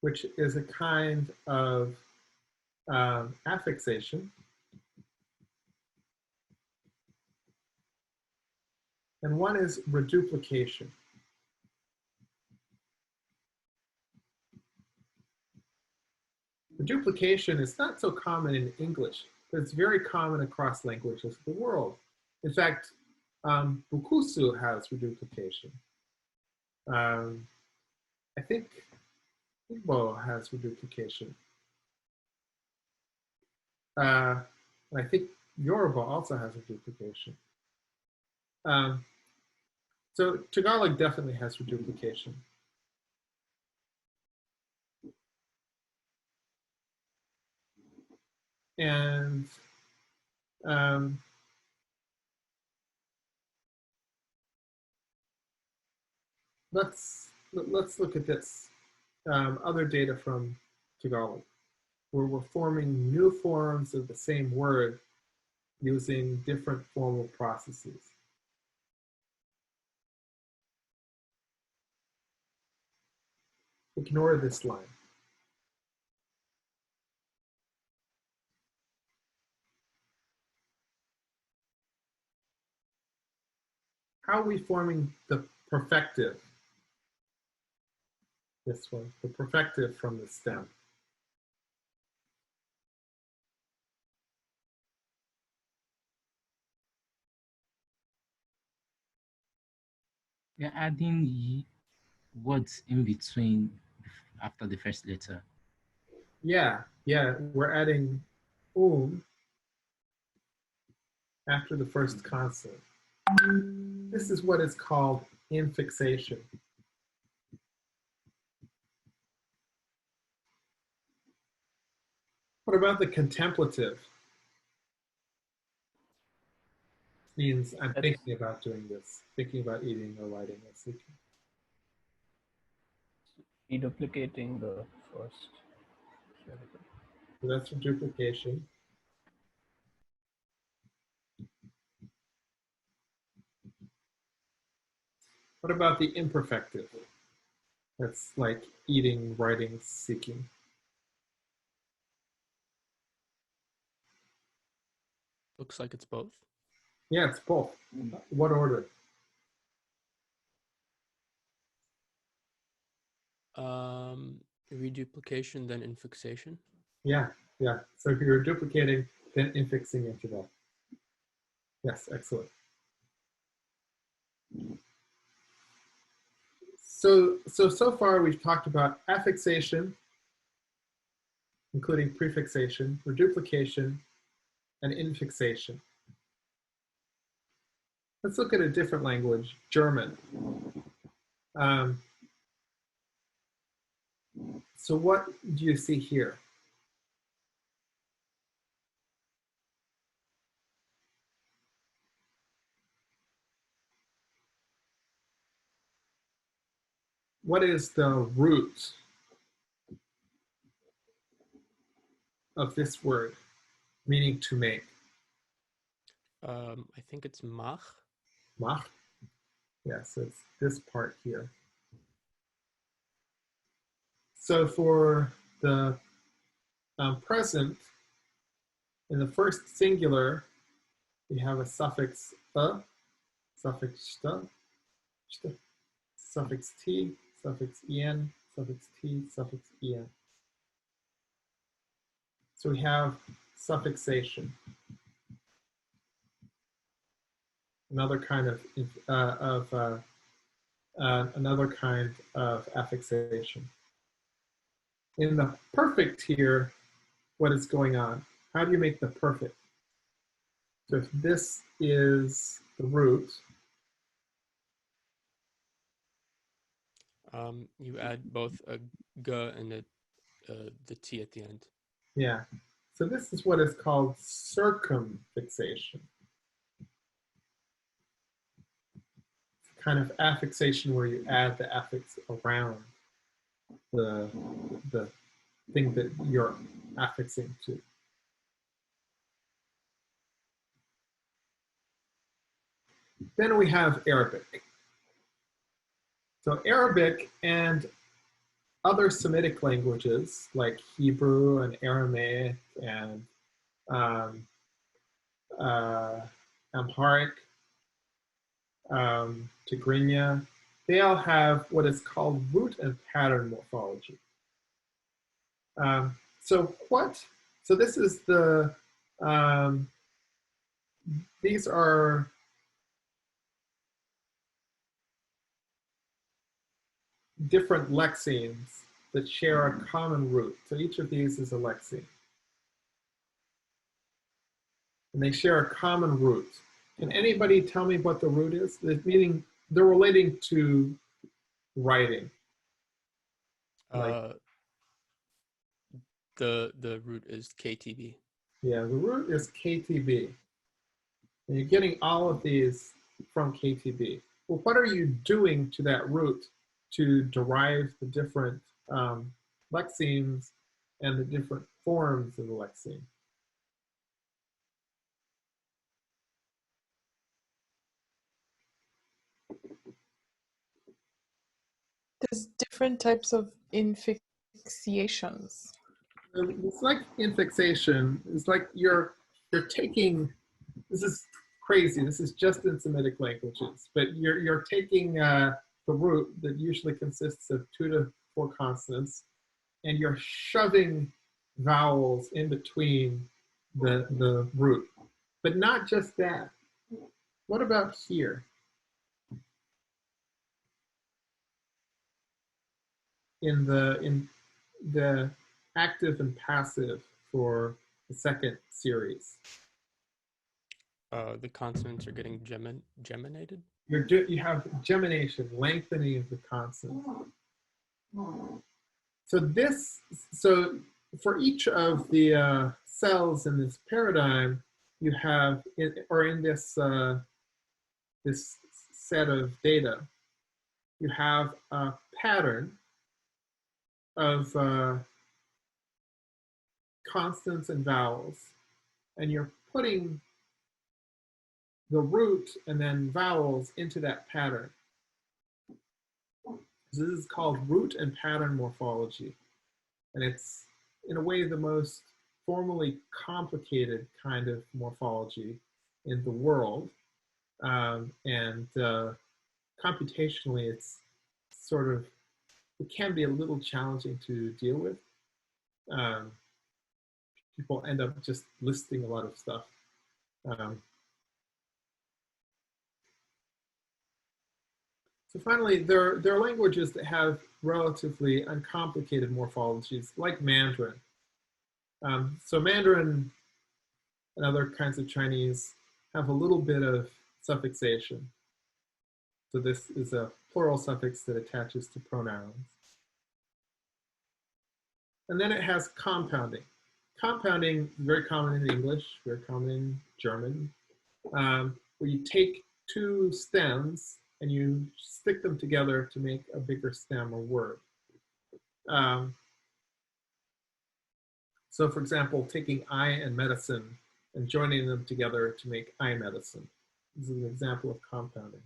which is a kind of affixation. And one is reduplication. Reduplication is not so common in English, but it's very common across languages of the world. In fact, Bukusu has reduplication. I think Igbo has reduplication. I think Yoruba also has reduplication. So Tagalog definitely has reduplication. And let's look at this other data from Tagalog, where we're forming new forms of the same word using different formal processes. Ignore this line. How are we forming the perfective? This one, the perfective from the stem. You're adding words in between after the first letter. Yeah, we're adding after the first consonant. This is what is called infixation. What about the contemplative? Means I'm thinking about doing this, thinking about eating or writing or speaking. Reduplicating the first. So that's reduplication. What about the imperfective? That's like eating, writing, seeking. Looks like it's both. Yeah, it's both. What order? Reduplication, then infixation. Yeah. So if you're duplicating, then infixing into that. Yes, excellent. So far we've talked about affixation, including prefixation, reduplication, and infixation. Let's look at a different language, German. So what do you see here? What is the root of this word, meaning to make? I think it's mach. Mach? Yes, it's this part here. So for the present, in the first singular, we have a suffix suffix st, suffix t, suffix en, suffix t, suffix en. So we have suffixation. Another kind of affixation. In the perfect here, what is going on? How do you make the perfect? So if this is the root, You add both a g and the t at the end. yeah. So this is what is called circumfixation. Kind of affixation where you add the affix around the thing that you're affixing to. Then we have Arabic. So Arabic and other Semitic languages like Hebrew and Aramaic and Amharic, Tigrinya, they all have what is called root and pattern morphology. So so this is the, these are different lexemes that share a common root. So each of these is a lexeme. And they share a common root. Can anybody tell me what the root is? Meaning they're relating to writing. The root is KTB. Yeah, the root is KTB. And you're getting all of these from KTB. Well, what are you doing to that root to derive the different lexemes and the different forms of the lexeme? There's different types of infixations. It's like infixation. It's like you're taking, this is crazy. This is just in Semitic languages, but you're taking the root that usually consists of 2 to 4 consonants, and you're shoving vowels in between the root. But not just that. What about here? In the active and passive for the second series. The consonants are getting geminated. You have gemination, lengthening of the consonant. So for each of the cells in this paradigm, you have, in this this set of data, you have a pattern of consonants and vowels, and you're putting the root and then vowels into that pattern. This is called root and pattern morphology. And it's, in a way, the most formally complicated kind of morphology in the world. Computationally, it's sort of, it can be a little challenging to deal with. People end up just listing a lot of stuff. So finally, there are languages that have relatively uncomplicated morphologies, like Mandarin. So Mandarin and other kinds of Chinese have a little bit of suffixation. So this is a plural suffix that attaches to pronouns. And then it has compounding. Compounding is very common in English, very common in German, where you take 2 stems and you stick them together to make a bigger stem or word. So for example, taking eye and medicine and joining them together to make eye medicine. This is an example of compounding.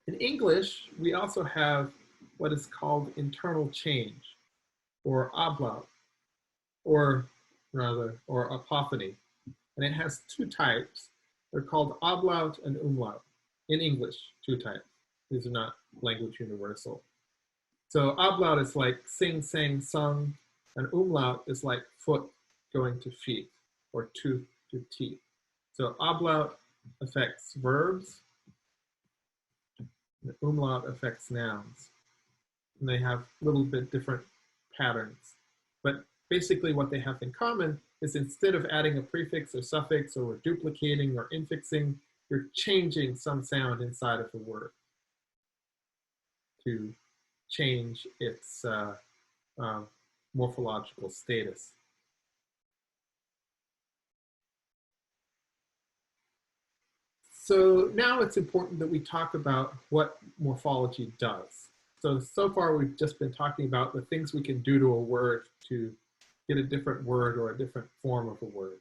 In English, we also have what is called internal change, or ablaut, or apophony. And it has 2 types. They're called ablaut and umlaut. In English, 2 types. These are not language universal. So ablaut is like sing, sang, sung, and umlaut is like foot going to feet, or tooth to teeth. So ablaut affects verbs, and umlaut affects nouns. And they have a little bit different patterns. But basically what they have in common is, instead of adding a prefix or suffix or duplicating or infixing, you're changing some sound inside of the word to change its morphological status. So now it's important that we talk about what morphology does. So far we've just been talking about the things we can do to a word to get a different word or a different form of a word.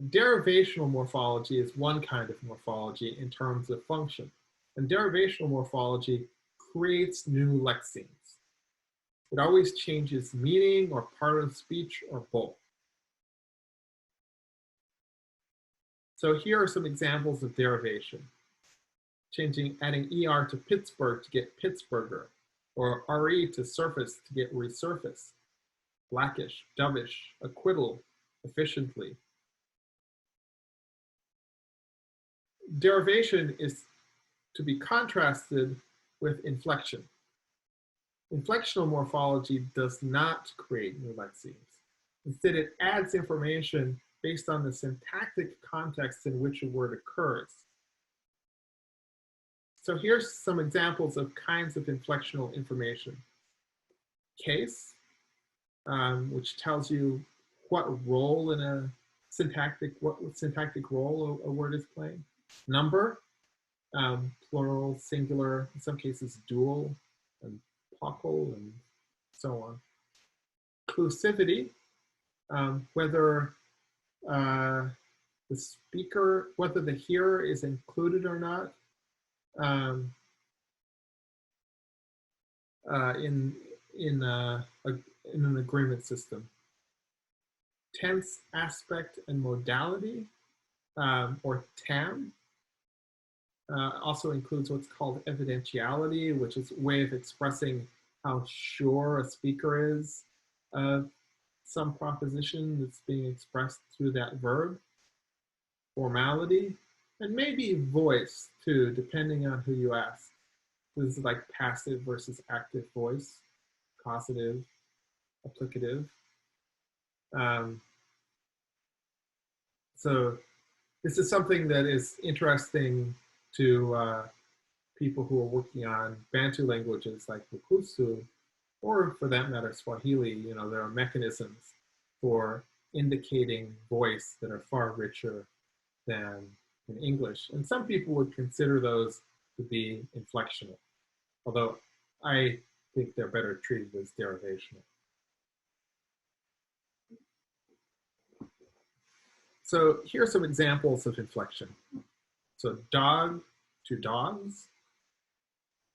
Derivational morphology is one kind of morphology in terms of function. And derivational morphology creates new lexemes. It always changes meaning or part of speech or both. So here are some examples of derivation. Adding ER to Pittsburgh to get Pittsburgher, or re to surface to get resurface, blackish, dovish, acquittal, efficiently. Derivation is to be contrasted with inflection. Inflectional morphology does not create new lexemes. Instead, it adds information based on the syntactic context in which a word occurs. So here's some examples of kinds of inflectional information. Case, which tells you what role in a what syntactic role a word is playing. Number, plural, singular, in some cases dual, and pockle, and so on. Inclusivity, whether the speaker, whether the hearer is included or not in an agreement system. Tense, aspect, and modality, or TAM, also includes what's called evidentiality, which is a way of expressing how sure a speaker is of some proposition that's being expressed through that verb. Formality, and maybe voice too, depending on who you ask. This is like passive versus active voice, causative, applicative. So this is something that is interesting to people who are working on Bantu languages like Bukusu, or for that matter, Swahili. You know, there are mechanisms for indicating voice that are far richer than in English. And some people would consider those to be inflectional, although I think they're better treated as derivational. So here are some examples of inflection. So dog to dogs,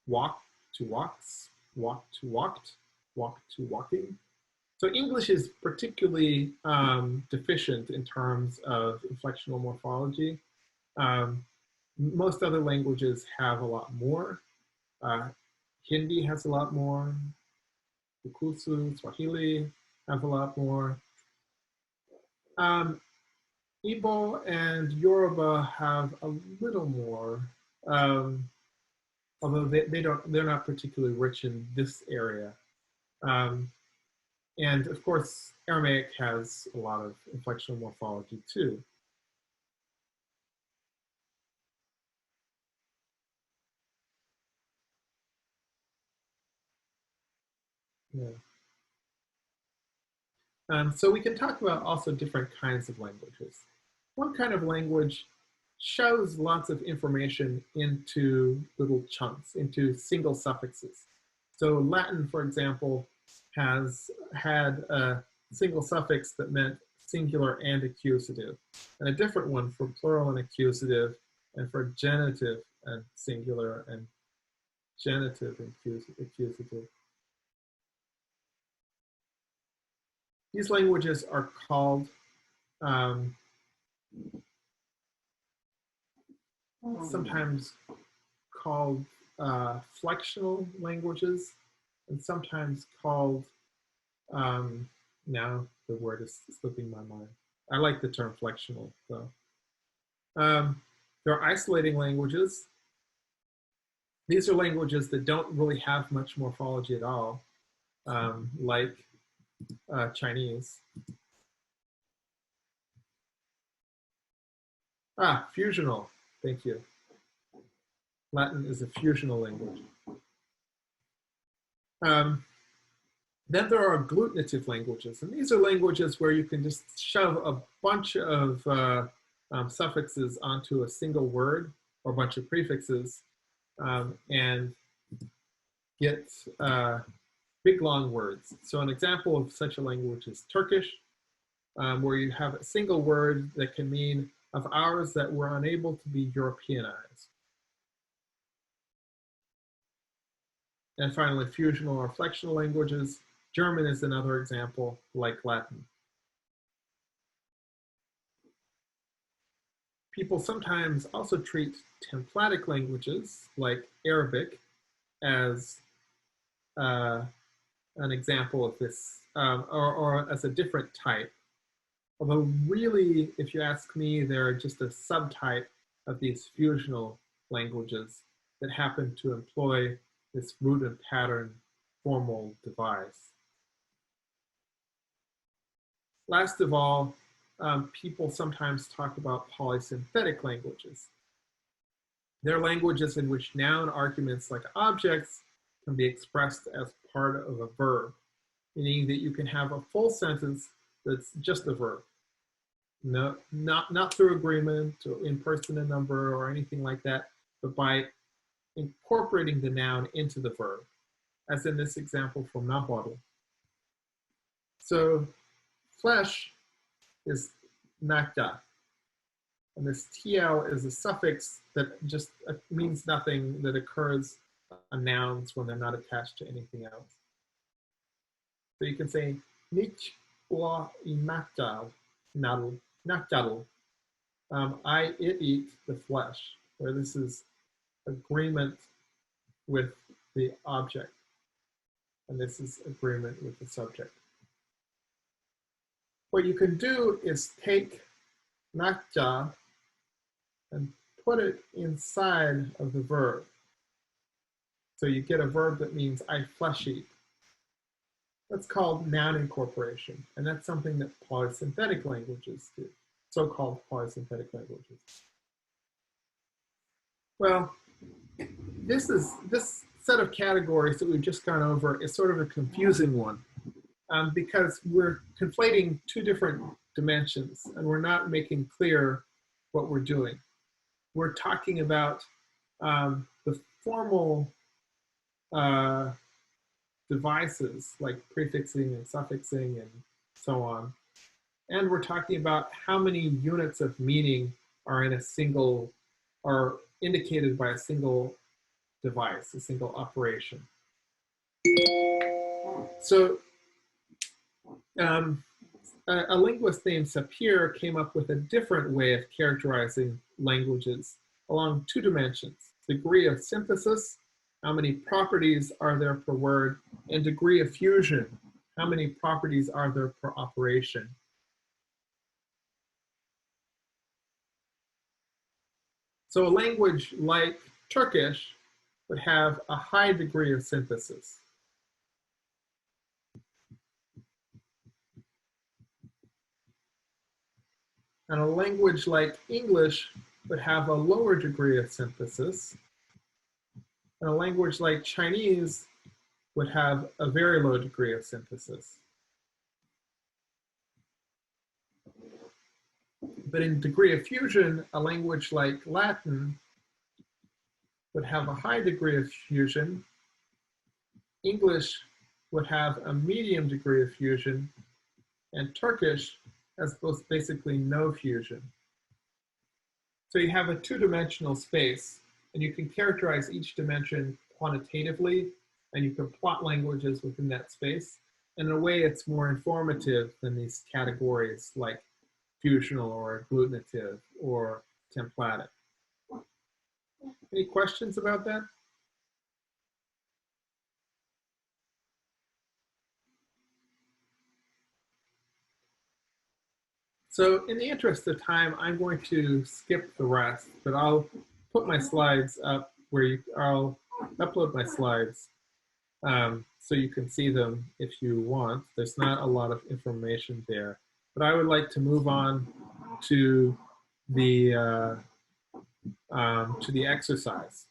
walk to walks, walk to walked, walk to walking. So English is particularly deficient in terms of inflectional morphology. Most other languages have a lot more. Hindi has a lot more. Bukusu, Swahili have a lot more. Igbo and Yoruba have a little more, although they're not particularly rich in this area. And of course, Aramaic has a lot of inflectional morphology too. Yeah. So we can talk about also different kinds of languages. One kind of language shows lots of information into little chunks, into single suffixes. So Latin, for example, has had a single suffix that meant singular and accusative, and a different one for plural and accusative, and for genitive and singular and genitive and accusative. These languages are called sometimes called flexional languages, and sometimes called, now the word is slipping my mind. I like the term flexional though. There are isolating languages. These are languages that don't really have much morphology at all, like Chinese. Fusional, thank you. Latin is a fusional language. Then there are agglutinative languages, and these are languages where you can just shove a bunch of suffixes onto a single word or a bunch of prefixes and get big long words. So an example of such a language is Turkish, where you have a single word that can mean of ours that were unable to be Europeanized. And finally, fusional or flexional languages. German is another example, like Latin. People sometimes also treat templatic languages, like Arabic, as an example of this, or as a different type. Although really, if you ask me, they're just a subtype of these fusional languages that happen to employ this root and pattern formal device. Last of all, people sometimes talk about polysynthetic languages. They're languages in which noun arguments like objects can be expressed as part of a verb, meaning that you can have a full sentence that's just a verb. No, not through agreement or in person and number or anything like that, but by incorporating the noun into the verb, as in this example from Nahuatl. So flesh is nakta, and this TL is a suffix that just means nothing, that occurs on nouns when they're not attached to anything else. So you can say nich wa inaktal nadal nakdal. It eat the flesh, where this is agreement with the object, and this is agreement with the subject. What you can do is take nakja and put it inside of the verb. So you get a verb that means I flesh eat. That's called noun incorporation, and that's something that polysynthetic languages do, so-called polysynthetic languages. Well, this set of categories that we've just gone over is sort of a confusing one, because we're conflating two different dimensions, and we're not making clear what we're doing. We're talking about the formal devices like prefixing and suffixing and so on. And we're talking about how many units of meaning are in a single, are indicated by a single device, a single operation. So a linguist named Sapir came up with a different way of characterizing languages along two dimensions: degree of synthesis, how many properties are there per word, and degree of fusion, how many properties are there per operation. So a language like Turkish would have a high degree of synthesis. And a language like English would have a lower degree of synthesis. And a language like Chinese would have a very low degree of synthesis. But in degree of fusion, a language like Latin would have a high degree of fusion. English would have a medium degree of fusion, and Turkish has both basically no fusion. So you have a two-dimensional space, and you can characterize each dimension quantitatively, and you can plot languages within that space. In a way, it's more informative than these categories like fusional or agglutinative or templatic. Any questions about that? So in the interest of time, I'm going to skip the rest, but I'll put my slides up where I'll upload my slides so you can see them if you want. There's not a lot of information there, but I would like to move on to the exercise.